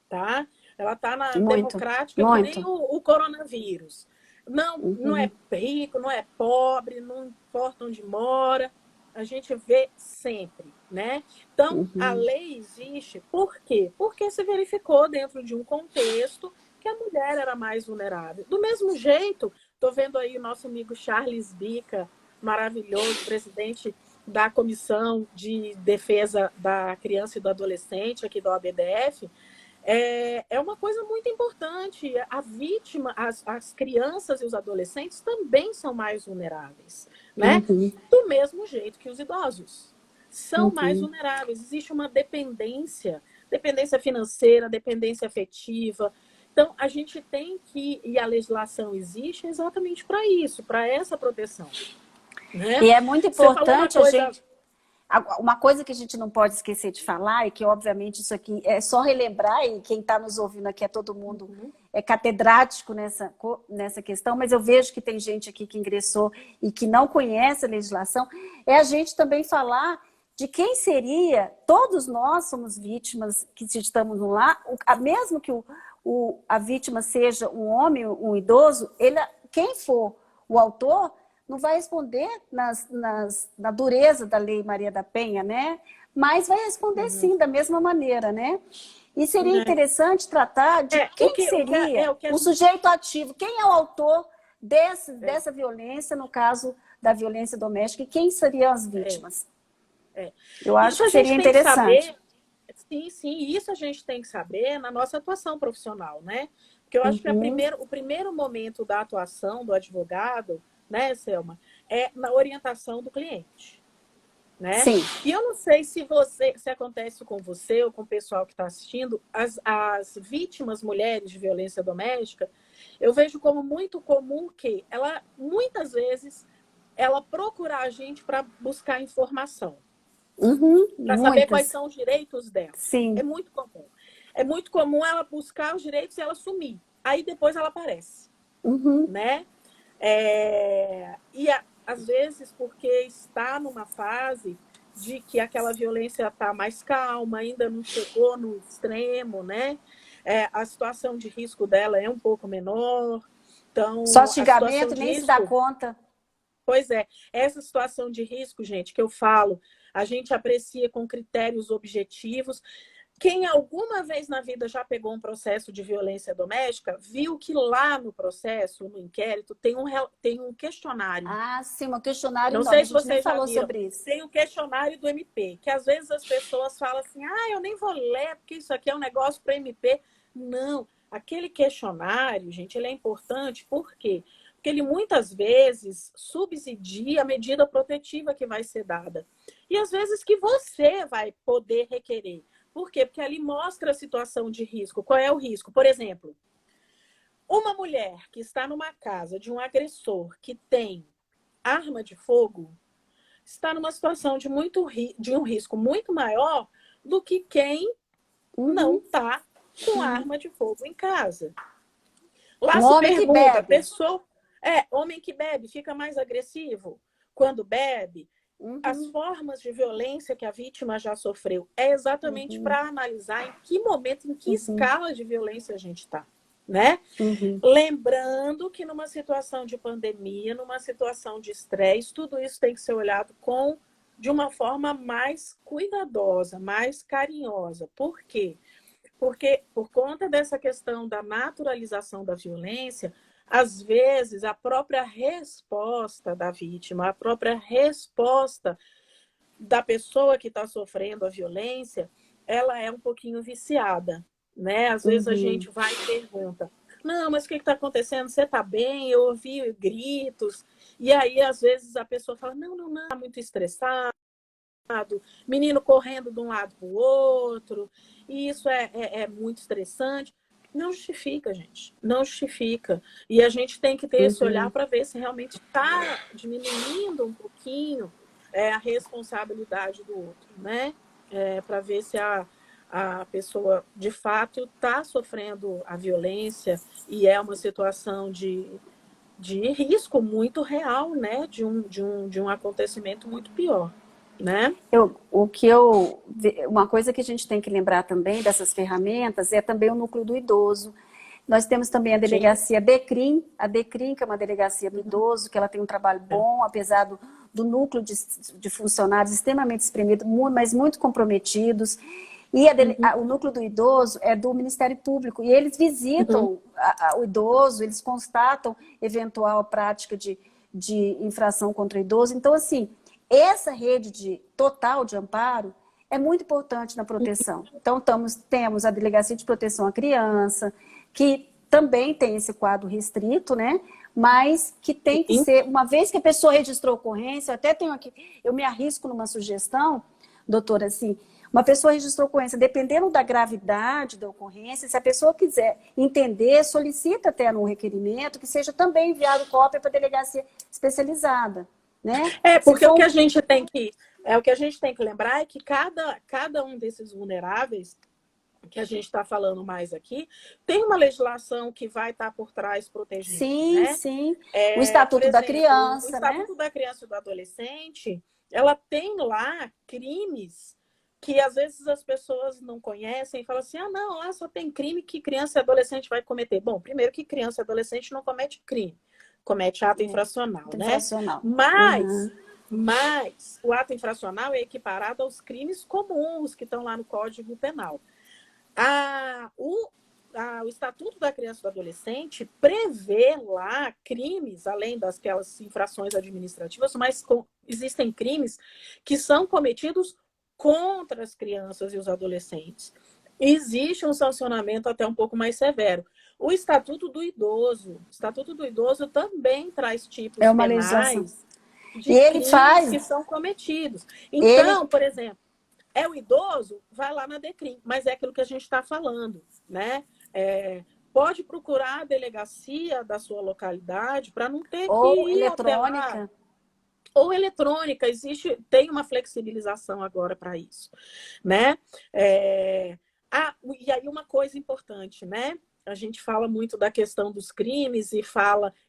tá? Ela está na democrática que nem o coronavírus. Não é rico, não é pobre, não importa onde mora. A gente vê sempre, né? Então, a lei existe por quê? Porque se verificou dentro de um contexto que a mulher era mais vulnerável. Do mesmo jeito, estou vendo aí o nosso amigo Charles Bica, maravilhoso, presidente da Comissão de Defesa da Criança e do Adolescente aqui do ABDF. É uma coisa muito importante. A vítima, as crianças e os adolescentes também são mais vulneráveis, né? Do mesmo jeito que os idosos são mais vulneráveis. Existe uma dependência financeira, dependência afetiva. Então, a gente tem que, e a legislação existe exatamente para isso, para essa proteção, né? E é muito importante a gente... Uma coisa que a gente não pode esquecer de falar, e que obviamente isso aqui é só relembrar, e quem está nos ouvindo aqui é todo mundo catedrático nessa questão, mas eu vejo que tem gente aqui que ingressou e que não conhece a legislação, é a gente também falar de quem seria, todos nós somos vítimas que estamos no lar, mesmo que a vítima seja um homem, um idoso, quem for o autor não vai responder na dureza da Lei Maria da Penha, né? Mas vai responder sim, da mesma maneira, né? E seria interessante tratar de quem seria o sujeito ativo, quem é o autor dessa violência, no caso da violência doméstica, e quem seriam as vítimas. Eu acho que seria interessante. Sim, isso a gente tem que saber na nossa atuação profissional, né? Porque eu acho que o primeiro momento da atuação do advogado, né, Selma, é na orientação do cliente, né? Sim. E eu não sei se acontece com você ou com o pessoal que está assistindo, as vítimas mulheres de violência doméstica, eu vejo como muito comum que muitas vezes ela procura a gente para buscar informação, para saber quais são os direitos dela. Sim. É muito comum. É muito comum ela buscar os direitos e ela sumir. Aí depois ela aparece, né? E às vezes porque está numa fase de que aquela violência está mais calma, ainda não chegou no extremo, né? A situação de risco dela é um pouco menor. Então, só xingamento, nem se dá conta. Pois é, essa situação de risco, gente, que eu falo, a gente aprecia com critérios objetivos. Quem alguma vez na vida já pegou um processo de violência doméstica, viu que lá no processo, no inquérito, tem um questionário. Ah, sim, um questionário. Não sei se você falou sobre isso. Tem um questionário do MP, que às vezes as pessoas falam assim, eu nem vou ler, porque isso aqui é um negócio para MP. Não, aquele questionário, gente, ele é importante, por quê? Porque ele muitas vezes subsidia a medida protetiva que vai ser dada. E às vezes que você vai poder requerer. Por quê? Porque ali mostra a situação de risco. Qual é o risco? Por exemplo, uma mulher que está numa casa de um agressor que tem arma de fogo está numa situação de um risco muito maior do que quem não está com arma de fogo em casa. Lá se pergunta, homem que bebe fica mais agressivo quando bebe? As formas de violência que a vítima já sofreu é exatamente para analisar em que momento, em que escala de violência a gente está, né? Lembrando que numa situação de pandemia, numa situação de estresse, tudo isso tem que ser olhado de uma forma mais cuidadosa, mais carinhosa. Por quê? Porque por conta dessa questão da naturalização da violência, às vezes, a própria resposta da vítima, a própria resposta da pessoa que está sofrendo a violência, ela é um pouquinho viciada, né? Às vezes a gente vai e pergunta, não, mas o que está acontecendo? Você está bem? Eu ouvi gritos. E aí, às vezes, a pessoa fala, não, está muito estressado, menino correndo de um lado para o outro, e isso é muito estressante. Não justifica, gente. Não justifica. E a gente tem que ter esse olhar para ver se realmente está diminuindo um pouquinho a responsabilidade do outro, né? Para ver se a pessoa, de fato, está sofrendo a violência e é uma situação de risco muito real, né? De um acontecimento muito pior, né? Uma coisa que a gente tem que lembrar também dessas ferramentas é também o núcleo do idoso. Nós temos também a delegacia DECRIM, que é uma delegacia do idoso, que ela tem um trabalho bom, apesar do núcleo de funcionários extremamente espremido, mas muito comprometidos. E o núcleo do idoso é do Ministério Público, e eles visitam o idoso, eles constatam eventual prática de infração contra o idoso. Então, assim, essa rede total de amparo é muito importante na proteção. Então, temos a Delegacia de Proteção à Criança, que também tem esse quadro restrito, né? Mas que tem que ser, uma vez que a pessoa registrou ocorrência, eu até tenho aqui, eu me arrisco numa sugestão, doutora, assim, uma pessoa registrou ocorrência, dependendo da gravidade da ocorrência, se a pessoa quiser entender, solicita até no requerimento que seja também enviado cópia para a delegacia especializada, né? Porque o que a gente tem que lembrar é que cada um desses vulneráveis que a gente está falando mais aqui, tem uma legislação que vai estar por trás protegendo. Sim, né? sim. O Estatuto da Criança, o Estatuto da Criança e do Adolescente, ela tem lá crimes que às vezes as pessoas não conhecem e falam assim, não, lá só tem crime que criança e adolescente vai cometer. Bom, primeiro que criança e adolescente não comete crime, comete ato infracional, né? Infracional. Mas o ato infracional é equiparado aos crimes comuns que estão lá no Código Penal. O Estatuto da Criança e do Adolescente prevê lá crimes, além daquelas infrações administrativas, mas existem crimes que são cometidos contra as crianças e os adolescentes. Existe um sancionamento até um pouco mais severo. O Estatuto do Idoso também traz tipos penais de crimes que são cometidos. Então, por exemplo, é o idoso, vai lá na DECRIM, mas é aquilo que a gente está falando, né? Pode procurar a delegacia da sua localidade para não ter que ir eletrônica. Ou eletrônica, tem uma flexibilização agora para isso, né? E aí uma coisa importante, né? A gente fala muito da questão dos crimes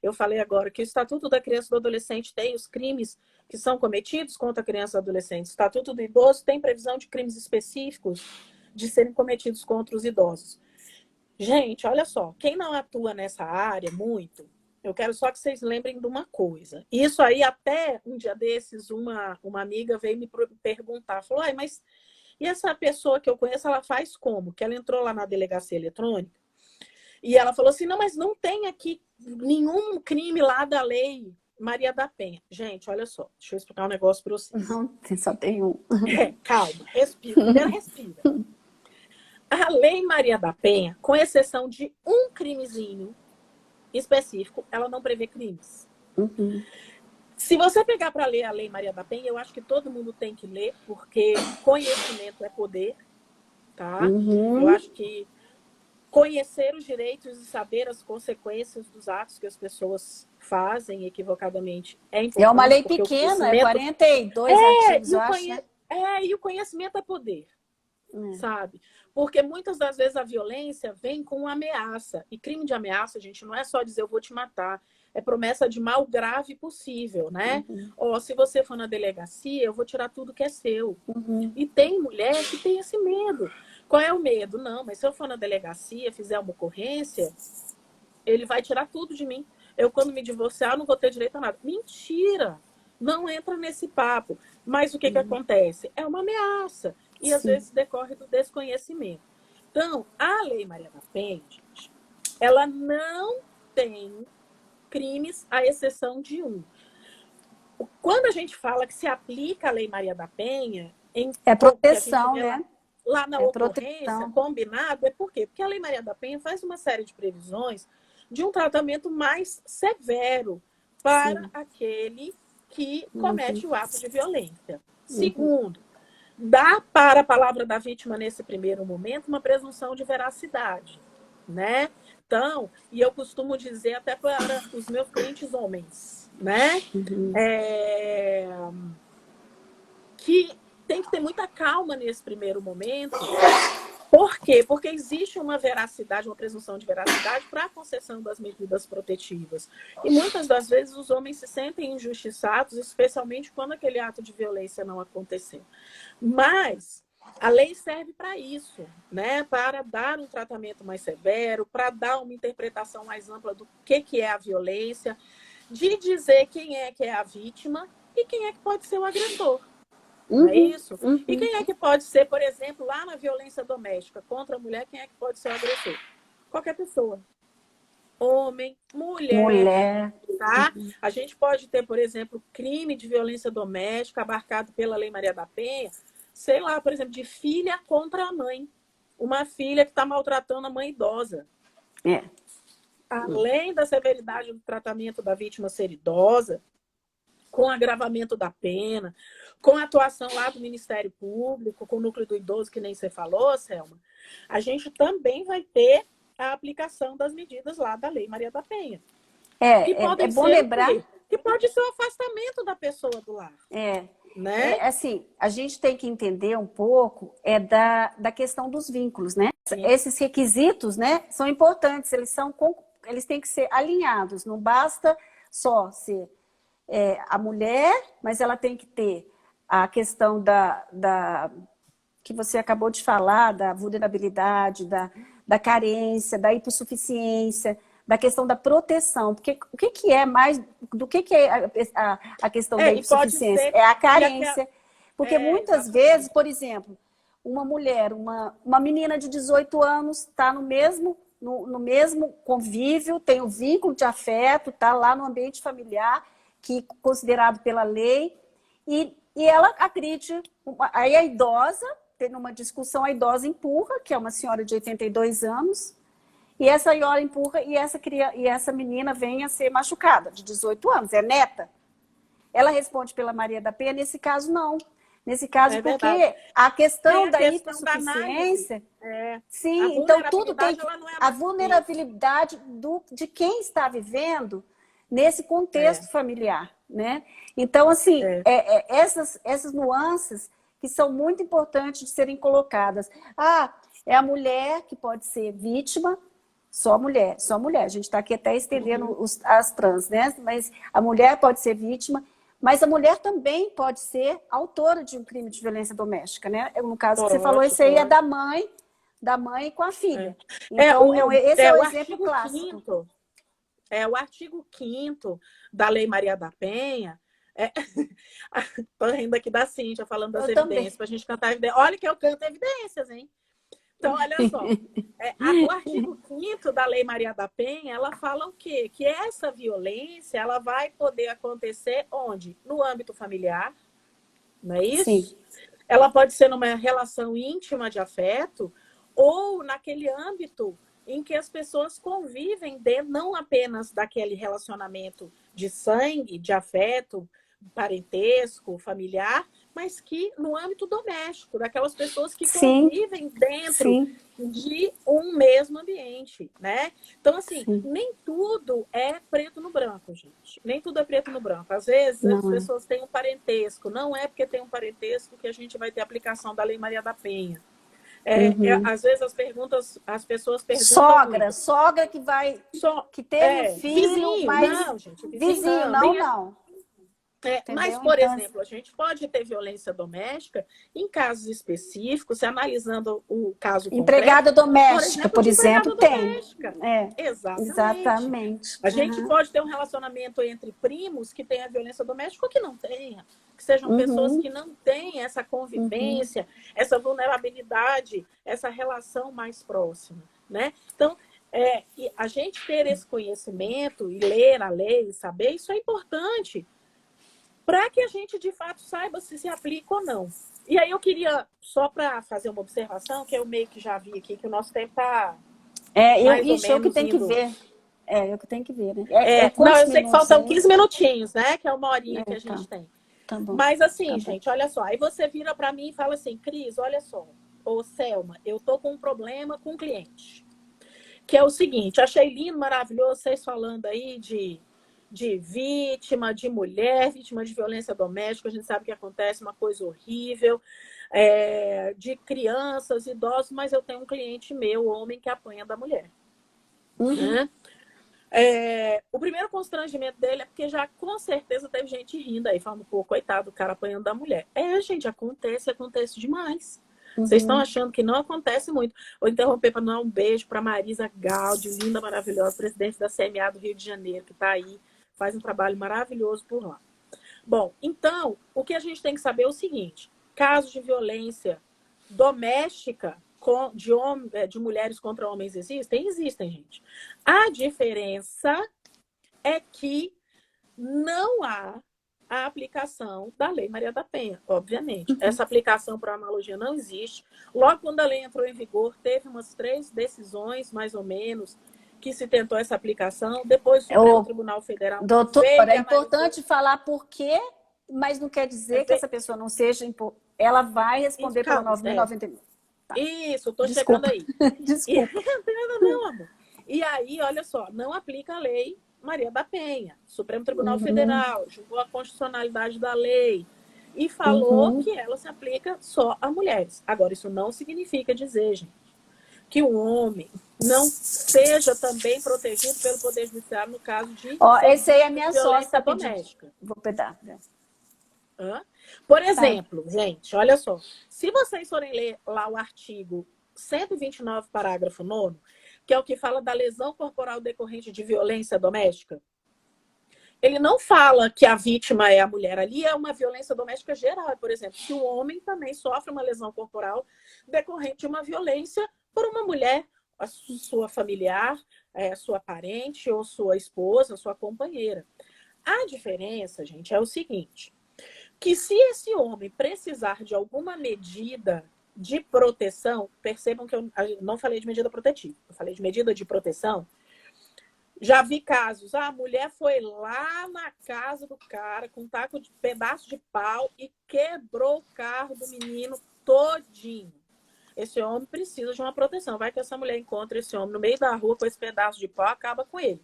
eu falei agora que o Estatuto da Criança e do Adolescente tem os crimes que são cometidos contra a criança e adolescente. O Estatuto do Idoso tem previsão de crimes específicos de serem cometidos contra os idosos. Gente, olha só, quem não atua nessa área muito, eu quero só que vocês lembrem de uma coisa. Isso aí, até um dia desses, uma amiga veio me perguntar, falou, mas e essa pessoa que eu conheço, ela faz como? Que ela entrou lá na delegacia eletrônica e ela falou assim, não, mas não tem aqui nenhum crime lá da lei Maria da Penha. Gente, olha só, deixa eu explicar um negócio para vocês. Não, só tem um. Calma, respira, primeiro respira. A lei Maria da Penha, com exceção de um crimezinho específico, ela não prevê crimes. Se você pegar para ler a lei Maria da Penha, eu acho que todo mundo tem que ler, porque conhecimento é poder, tá? Eu acho que conhecer os direitos e saber as consequências dos atos que as pessoas fazem equivocadamente é importante. É uma lei pequena, 42 artigos, eu acho, né? E o conhecimento é poder, sabe? Porque muitas das vezes a violência vem com ameaça. E crime de ameaça, gente, não é só dizer eu vou te matar. É promessa de mal grave possível, né? Se você for na delegacia, eu vou tirar tudo que é seu. E tem mulher que tem esse medo. Qual é o medo? Não, mas se eu for na delegacia, fizer uma ocorrência, ele vai tirar tudo de mim. Eu, quando me divorciar, não vou ter direito a nada. Mentira! Não entra nesse papo. Mas o que acontece? É uma ameaça. E, às vezes, decorre do desconhecimento. Então, a Lei Maria da Penha, gente, ela não tem crimes, à exceção de um. Quando a gente fala que se aplica a Lei Maria da Penha, É proteção, né? Lá na É ocorrência, proteção. combinado, é por quê? Porque a Lei Maria da Penha faz uma série de previsões de um tratamento mais severo para Sim. aquele que comete o ato de violência. Uhum. Segundo, dá para a palavra da vítima, nesse primeiro momento, uma presunção de veracidade, né? Então, e eu costumo dizer até para os meus clientes homens, né? Uhum. Que tem que ter muita calma nesse primeiro momento. Por quê? Porque existe uma veracidade, uma presunção de veracidade para a concessão das medidas protetivas. E muitas das vezes os homens se sentem injustiçados, especialmente quando aquele ato de violência não aconteceu. Mas a lei serve para isso, né? Para dar um tratamento mais severo, para dar uma interpretação mais ampla do que é a violência, de dizer quem é que é a vítima e quem é que pode ser o agressor. Não é isso? E quem é que pode ser, por exemplo, lá na violência doméstica contra a mulher, quem é que pode ser o agressor? Qualquer pessoa. Homem, mulher. Tá? A gente pode ter, por exemplo, crime de violência doméstica abarcado pela Lei Maria da Penha, sei lá, por exemplo, de filha contra a mãe. Uma filha que está maltratando a mãe idosa. Além da severidade do tratamento da vítima ser idosa, com agravamento da pena, com a atuação lá do Ministério Público, com o núcleo do idoso, que nem você falou, Selma, a gente também vai ter a aplicação das medidas lá da Lei Maria da Penha. É bom lembrar que pode ser o afastamento da pessoa do lar. Né? Assim, a gente tem que entender um pouco da questão dos vínculos, né? Sim. Esses requisitos, né, são importantes, eles têm que ser alinhados, não basta só ser a mulher, mas ela tem que ter a questão que você acabou de falar, da vulnerabilidade, da carência, da hipossuficiência, da questão da proteção. Porque o que é mais do que é a questão da hipossuficiência? É a carência. Porque muitas vezes, por exemplo, uma mulher, uma menina de 18 anos está no mesmo convívio, tem o vínculo de afeto, está lá no ambiente familiar, que considerado pela lei, e ela agride. Aí a idosa, tem uma discussão, a idosa empurra, que é uma senhora de 82 anos, e essa senhora empurra e essa menina vem a ser machucada, de 18 anos, é neta. Ela responde pela Maria da Penha, nesse caso não. Nesse caso, porque a questão da hipossuficiência... Sim, então tudo tem a vulnerabilidade de quem está vivendo nesse contexto familiar, né? Então, assim, essas nuances que são muito importantes de serem colocadas. É a mulher que pode ser vítima, só mulher. A gente está aqui até estendendo as trans, né? Mas a mulher pode ser vítima, mas a mulher também pode ser autora de um crime de violência doméstica, né? No caso que você falou, esse aí é da mãe com a filha. Então, esse é o exemplo clássico. O artigo 5º da Lei Maria da Penha. Estou rindo aqui da Cíntia, falando das evidências, para a gente cantar evidências. Olha que eu canto evidências, hein? Então, olha só. O artigo 5º da Lei Maria da Penha, ela fala o quê? Que essa violência ela vai poder acontecer onde? No âmbito familiar, não é isso? Sim. Ela pode ser numa relação íntima de afeto ou naquele âmbito em que as pessoas convivem não apenas daquele relacionamento de sangue, de afeto, parentesco, familiar, mas que no âmbito doméstico, daquelas pessoas que convivem dentro de um mesmo ambiente, né? Então, assim, nem tudo é preto no branco, gente. Nem tudo é preto no branco. Às vezes, as pessoas têm um parentesco. Não é porque tem um parentesco que a gente vai ter aplicação da Lei Maria da Penha. Às vezes as pessoas perguntam... Sogra que teve um filho, vizinho, mas... não, gente. Vizinho, não. Mas, por exemplo, a gente pode ter violência doméstica em casos específicos, se analisando o caso concreto. Empregada doméstica, por exemplo, tem. Exatamente. A gente pode ter um relacionamento entre primos que tenha violência doméstica ou que não tenha. Que sejam pessoas que não têm essa convivência, essa vulnerabilidade, essa relação mais próxima, né? Então, E a gente ter esse conhecimento e ler a lei, saber, isso é importante para que a gente, de fato, saiba se aplica ou não. E aí eu queria, só para fazer uma observação, que eu meio que já vi aqui, que o nosso tempo está mais ou eu que menos tenho que indo... ver. Eu que tenho que ver, né? Não, Quantos eu sei que minutos faltam aí? 15 minutinhos, né? Que é uma horinha que a Tá, gente tem. tá bom. Mas assim, Tá gente, olha só. Aí você vira para mim e fala assim, Cris, olha só. Ô, Selma, eu tô com um problema com o cliente. Que é o seguinte, achei lindo, maravilhoso vocês falando aí de vítima, de mulher, vítima de violência doméstica. A gente sabe que acontece uma coisa horrível. De crianças, idosos, mas eu tenho um cliente meu, homem, que apanha da mulher. Né? O primeiro constrangimento dele é porque já com certeza teve gente rindo aí, falando, pô, coitado, o cara apanhando da mulher. Gente, acontece demais. Vocês estão achando que não acontece muito. Vou interromper para dar um beijo para Marisa Gaudio, linda, maravilhosa, presidente da CMA do Rio de Janeiro, que está aí, faz um trabalho maravilhoso por lá. Bom, então, o que a gente tem que saber é o seguinte, casos de violência doméstica de mulheres contra homens existem, gente. A diferença é que não há a aplicação da Lei Maria da Penha, obviamente. Essa aplicação, por analogia, não existe. Logo quando a lei entrou em vigor, teve umas 3 decisões, mais ou menos, que se tentou essa aplicação. Depois o Supremo Tribunal Federal Doutora, veio é importante falar por quê, mas não quer dizer que essa pessoa não seja... Ela vai responder pelo 9.091. Tá. Isso, estou chegando aí. Desculpa. Não, amor. E aí, olha só, não aplica a Lei Maria da Penha. Supremo Tribunal Federal julgou a constitucionalidade da lei e falou que ela se aplica só a mulheres. Agora, isso não significa dizer, gente, que o homem não seja também protegido pelo Poder Judiciário no caso de esse aí é a minha violência sócia doméstica. Vou pegar. Por exemplo, gente, olha só. Se vocês forem ler lá o artigo 129, parágrafo 9º, que é o que fala da lesão corporal decorrente de violência doméstica, ele não fala que a vítima é a mulher. Ali é uma violência doméstica geral. Por exemplo, que o homem também sofre uma lesão corporal decorrente de uma violência por uma mulher, a sua familiar, sua parente, ou sua esposa, sua companheira. A diferença, gente, é o seguinte, que se esse homem precisar de alguma medida de proteção, percebam que eu não falei de medida protetiva, eu falei de medida de proteção. Já vi casos, a mulher foi lá na casa do cara com um taco de pedaço de pau e quebrou o carro do menino todinho. Esse homem precisa de uma proteção. Vai que essa mulher encontra esse homem no meio da rua com esse pedaço de pau, acaba com ele.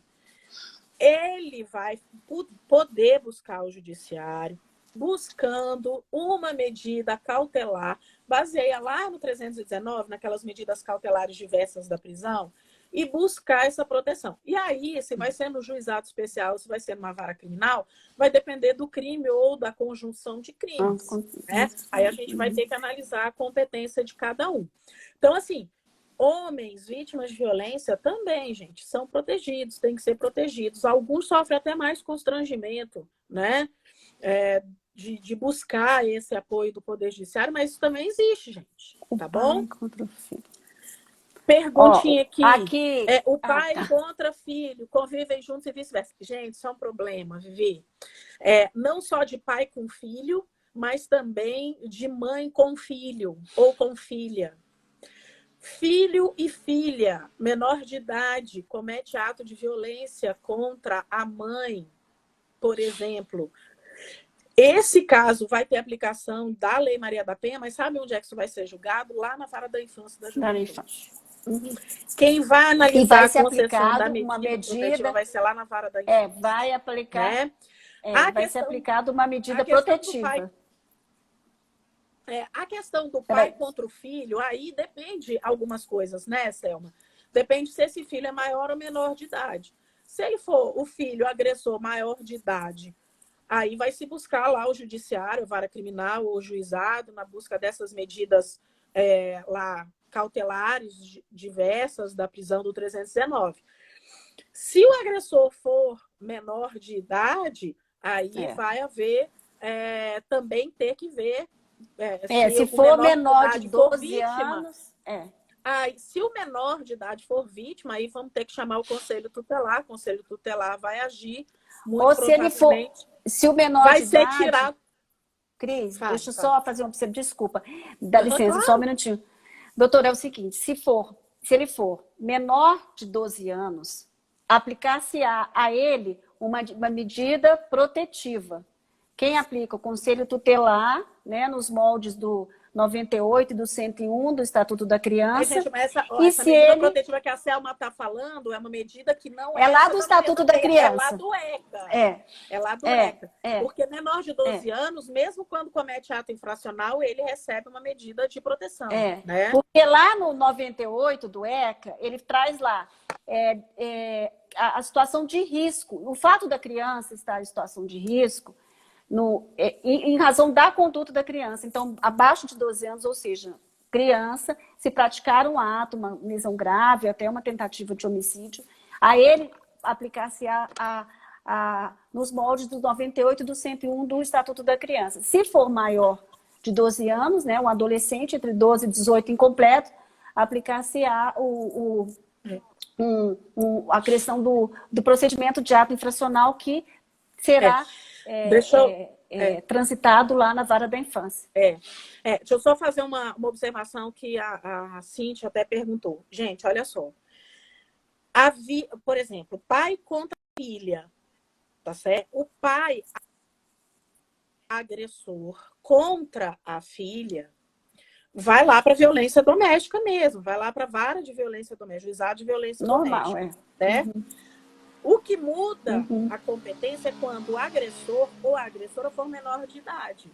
Ele vai poder buscar o judiciário, buscando uma medida cautelar, baseia lá no 319, naquelas medidas cautelares diversas da prisão, e buscar essa proteção. E aí, se vai ser no juizado especial, se vai ser numa vara criminal, vai depender do crime ou da conjunção de crimes. Né? Aí a gente vai ter que analisar a competência de cada um. Então, assim, homens vítimas de violência também, gente, são protegidos, têm que ser protegidos. Alguns sofrem até mais constrangimento, né? De buscar esse apoio do Poder Judiciário, mas isso também existe, gente. Tá bom? Contra o filho. Perguntinha aqui. O pai contra filho, convivem juntos e vice-versa. Gente, isso é um problema, Vivi. Não só de pai com filho, mas também de mãe com filho ou com filha. Filho e filha, menor de idade, comete ato de violência contra a mãe, por exemplo. Esse caso vai ter aplicação da Lei Maria da Penha, mas sabe onde é que isso vai ser julgado? Lá na vara da infância e da juventude. Quem vai analisar a concessão da medida protetiva vai ser lá na vara da infância. Vai aplicar. Né? Vai ser aplicada uma medida protetiva. A questão do pai contra o filho, aí depende algumas coisas, né, Selma? Depende se esse filho é maior ou menor de idade. Se ele for o filho agressor maior de idade, aí vai se buscar lá o judiciário, vara criminal ou juizado, na busca dessas medidas lá cautelares diversas da prisão do 319. Se o agressor for menor de idade, aí vai haver também ter que ver se for menor de 12 anos... Aí, se o menor de idade for vítima, aí vamos ter que chamar o conselho tutelar. O conselho tutelar vai agir, muito Ou se ele for, provavelmente se o menor vai de ser idade, tirado. Cris, Fale, deixa eu fale. só fazer uma observação, desculpa, dá licença, só um Claro. minutinho. Doutor, é o seguinte, se ele for menor de 12 anos, aplicar-se-á a ele uma medida protetiva. Quem aplica? O Conselho Tutelar, né, nos moldes do 98 e do 101 do Estatuto da Aí, Criança. gente, mas E essa se medida ele protetiva que a Selma está falando é uma medida que não é é lá essa do da Maria Estatuto da da Penha, é lá Criança. do ECA. É, É lá do é, ECA. é, Porque menor de 12 anos, mesmo quando comete ato infracional, ele recebe uma medida de proteção, é. né? Porque lá no 98 do ECA, ele traz lá a situação de risco. O fato da criança estar em situação de risco em razão da conduta da criança. Então, abaixo de 12 anos, ou seja, criança, se praticar um ato, uma lesão grave, até uma tentativa de homicídio, a ele aplicar-se nos moldes do 98 e do 101 do Estatuto da Criança. Se for maior de 12 anos, né, um adolescente entre 12 e 18 incompleto, aplicar-se-á a questão do procedimento de ato infracional que será Deixa eu, transitado lá na vara da infância. deixa eu só fazer uma observação que a Cíntia até perguntou. Gente, olha só. Por exemplo, pai contra filha, tá certo? O pai agressor contra a filha vai lá para violência doméstica mesmo, vai lá para a vara de violência doméstica, juizado de violência Normal, doméstica. Né? Uhum. O que muda a competência é quando o agressor ou a agressora for menor de idade.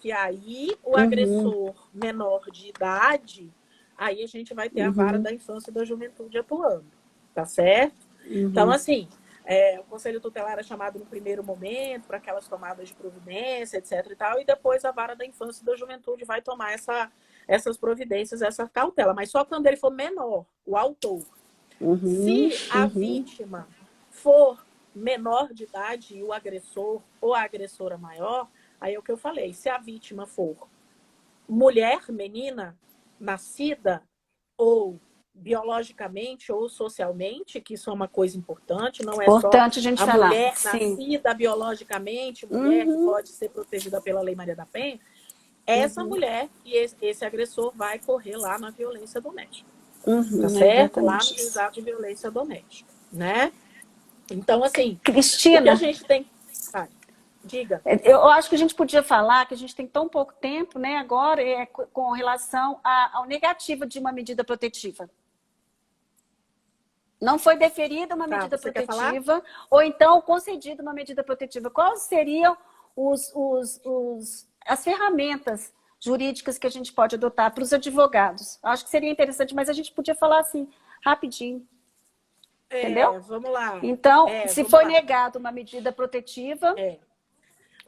Que aí o agressor menor de idade, aí a gente vai ter a vara da infância e da juventude atuando. Tá certo? Então, assim, o Conselho Tutelar é chamado no primeiro momento para aquelas tomadas de providência, etc. e tal, e depois a vara da infância e da juventude vai tomar essas providências, essa cautela. Mas só quando ele for menor, o autor. Se a vítima for menor de idade e o agressor ou a agressora maior, aí é o que eu falei. Se a vítima for mulher, menina, nascida ou biologicamente ou socialmente, que isso é uma coisa importante, não é só a mulher Sim. nascida biologicamente, mulher que pode ser protegida pela Lei Maria da Penha, essa mulher e esse agressor vai correr lá na violência doméstica. Tá certo? Lá no juizado de violência doméstica, né? Então, assim, Cristina, o que a gente tem... Diga. Eu acho que a gente podia falar que a gente tem tão pouco tempo, né, agora, com relação ao negativo de uma medida protetiva. Não foi deferida uma medida protetiva, ou então concedida uma medida protetiva. Quais seriam as ferramentas jurídicas que a gente pode adotar para os advogados? Acho que seria interessante, mas a gente podia falar assim, rapidinho. Entendeu? Vamos lá. Então, se foi negada uma medida protetiva...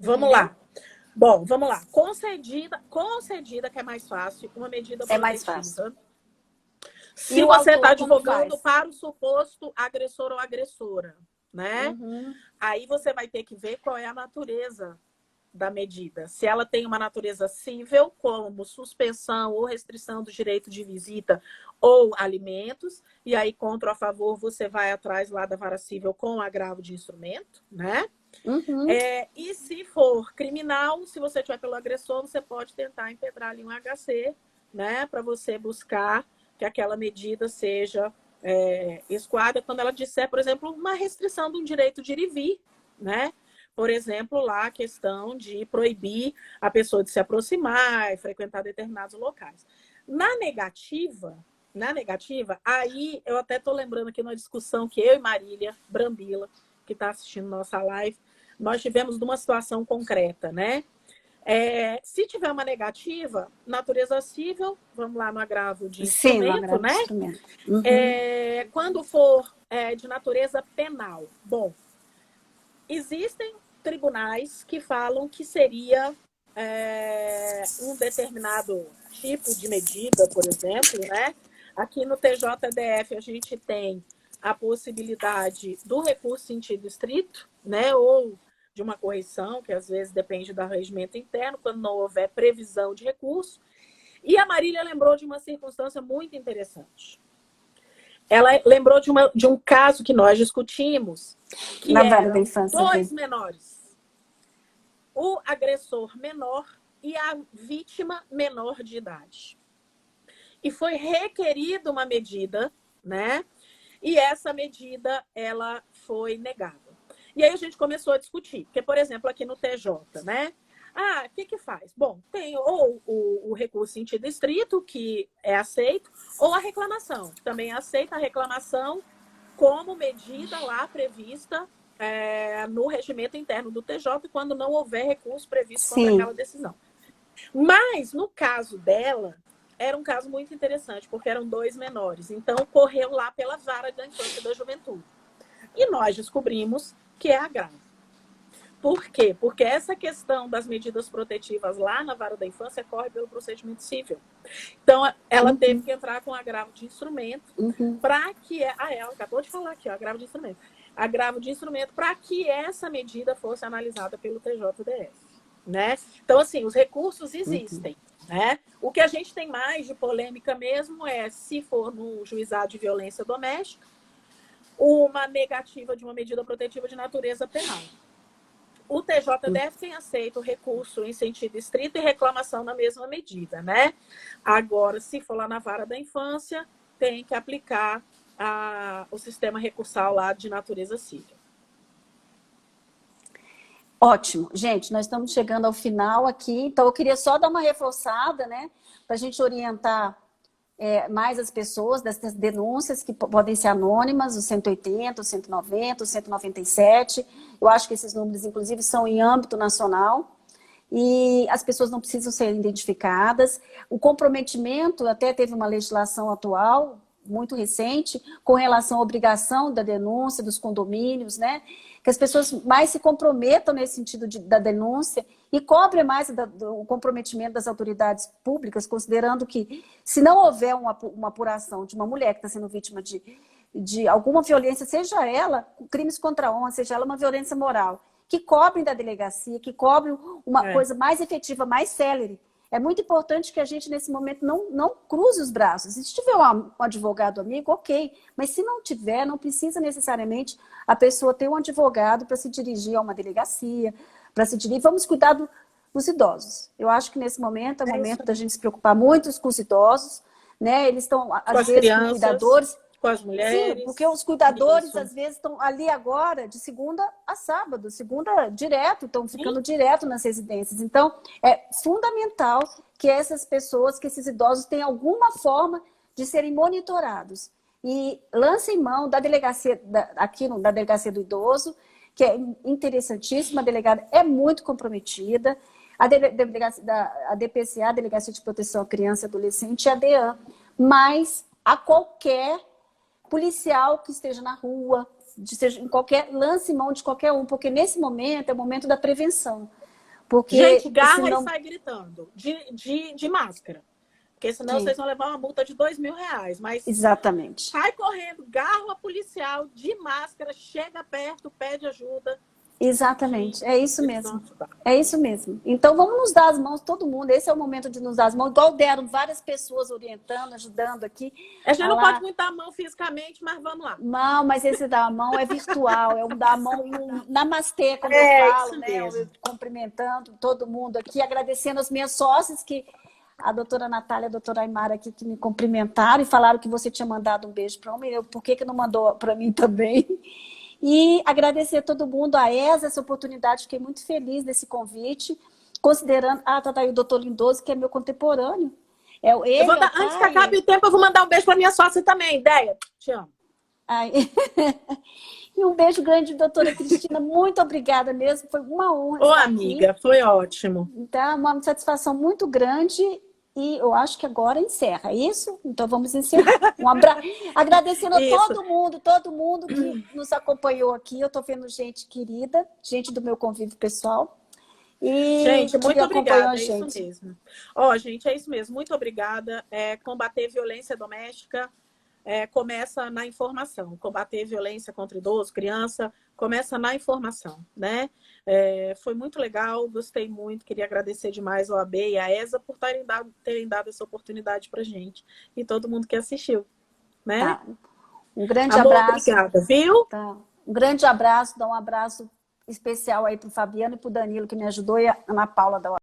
Vamos lá. Bom, vamos lá. Concedida, que é mais fácil, uma medida protetiva. É mais fácil. Se você está advogando para o suposto agressor ou agressora, né? Aí você vai ter que ver qual é a natureza da medida. Se ela tem uma natureza cível, como suspensão ou restrição do direito de visita ou alimentos, e aí contra ou a favor você vai atrás lá da vara cível com agravo de instrumento, né? E se for criminal, se você tiver pelo agressor, você pode tentar impedrar ali um HC, né? Para você buscar que aquela medida seja escoada quando ela disser, por exemplo, uma restrição de um direito de ir e vir, né? Por exemplo, lá a questão de proibir a pessoa de se aproximar e frequentar determinados locais. Na negativa, aí eu até estou lembrando aqui numa discussão que eu e Marília Brambila, que está assistindo nossa live, nós tivemos numa situação concreta, né? Se tiver uma negativa, natureza cível, vamos lá no agravo de instrumento, né? Quando for de natureza penal, bom, existem tribunais que falam que seria um determinado tipo de medida, por exemplo, né? Aqui no TJDF a gente tem a possibilidade do recurso em sentido estrito, né? Ou de uma correção, que às vezes depende do regimento interno, quando não houver previsão de recurso. E a Marília lembrou de uma circunstância muito interessante. Ela lembrou de um caso que nós discutimos, que Na vara da eram infância. dois menores. O agressor menor e a vítima menor de idade. E foi requerida uma medida, né? E essa medida, ela foi negada. E aí a gente começou a discutir. Porque, por exemplo, aqui no TJ, né? Ah, o que faz? Bom, tem ou o recurso em sentido estrito, que é aceito, ou a reclamação. Também aceita a reclamação como medida lá prevista no regimento interno do TJ, quando não houver recurso previsto contra aquela decisão. Mas, no caso dela, era um caso muito interessante, porque eram dois menores. Então, correu lá pela vara da infância e da juventude. E nós descobrimos que é agravo. Por quê? Porque essa questão das medidas protetivas lá na vara da infância corre pelo procedimento civil. Então, ela teve que entrar com agravo de instrumento para que... ela acabou de falar aqui, ó, agravo de instrumento. Agravo de instrumento para que essa medida fosse analisada pelo TJDF. Né? Então, assim, os recursos existem. Né? O que a gente tem mais de polêmica mesmo é se for no juizado de violência doméstica, uma negativa de uma medida protetiva de natureza penal. O TJDF tem aceito o recurso em sentido estrito e reclamação na mesma medida, né? Agora, se for lá na vara da infância, tem que aplicar o sistema recursal lá de natureza civil. Ótimo. Gente, nós estamos chegando ao final aqui, então eu queria só dar uma reforçada, né? Para a gente orientar mais as pessoas dessas denúncias que podem ser anônimas, o 180, o 190, o 197. Eu acho que esses números, inclusive, são em âmbito nacional e as pessoas não precisam ser identificadas. O comprometimento, até teve uma legislação atual, muito recente, com relação à obrigação da denúncia dos condomínios, né? Que as pessoas mais se comprometam nesse sentido da denúncia e cobrem mais o comprometimento das autoridades públicas, considerando que, se não houver uma apuração de uma mulher que está sendo vítima de alguma violência, seja ela crimes contra a honra, seja ela uma violência moral, que cobrem da delegacia, que cobrem uma coisa mais efetiva, mais célere. É muito importante que a gente, nesse momento, não cruze os braços. Se tiver um advogado amigo, ok. Mas se não tiver, não precisa necessariamente a pessoa ter um advogado para se dirigir a uma delegacia, para se dirigir. Vamos cuidar dos idosos. Eu acho que nesse momento é o momento da gente se preocupar muito com os idosos. Né? Eles estão, às vezes, com cuidadores. Com as mulheres. Sim, porque os cuidadores, às vezes, estão ali agora, de segunda a sábado, segunda direto, estão ficando direto nas residências. Então, é fundamental que essas pessoas, que esses idosos tenham alguma forma de serem monitorados. E lancem mão da delegacia, da delegacia do idoso, que é interessantíssima, a delegada é muito comprometida, a DPCA, a Delegacia de Proteção à Criança e Adolescente, e a DEAN, mas a qualquer policial que esteja na rua, lance mão de qualquer um, porque nesse momento é o momento da prevenção. Porque, gente, garra e sai gritando, de máscara. Porque senão vocês vão levar uma multa de R$2.000. Mas exatamente. Sai correndo, garra policial, de máscara, chega perto, pede ajuda. Exatamente, é isso mesmo. É isso mesmo. Então vamos nos dar as mãos, todo mundo. Esse é o momento de nos dar as mãos. Igual deram várias pessoas orientando, ajudando aqui. A gente não pode muito dar a mão fisicamente, mas vamos lá. Não, mas esse dar a mão é virtual, é um dar a mão, um namastê, como eu falo, né? Eu cumprimentando todo mundo aqui, agradecendo as minhas sócias, que a doutora Natália e a doutora Aymara aqui, que me cumprimentaram e falaram que você tinha mandado um beijo para mim. Por que não mandou para mim também? E agradecer a todo mundo, a ESA, essa oportunidade, fiquei muito feliz desse convite, considerando... tá aí o doutor Lindoso, que é meu contemporâneo. Antes que acabe o tempo, eu vou mandar um beijo para minha sócia também, Ideia. Te amo. E um beijo grande, doutora Cristina, muito obrigada mesmo, foi uma honra. Ô, amiga, foi ótimo. Então, uma satisfação muito grande. E eu acho que agora encerra, é isso? Então vamos encerrar. Um abraço. Agradecendo a todo mundo que nos acompanhou aqui. Eu estou vendo gente querida, gente do meu convívio pessoal. E gente, muito obrigada, é isso mesmo. Gente, é isso mesmo. Muito obrigada. Combater violência doméstica começa na informação. Combater violência contra idoso, criança, começa na informação, né? Foi muito legal, gostei muito, queria agradecer demais ao AB e à ESA por terem dado essa oportunidade para gente e todo mundo que assistiu, né? Tá. Um grande Amor, abraço. obrigada, viu? Tá. Um grande abraço, dá um abraço especial aí pro Fabiano e pro Danilo, que me ajudou, e a Ana Paula da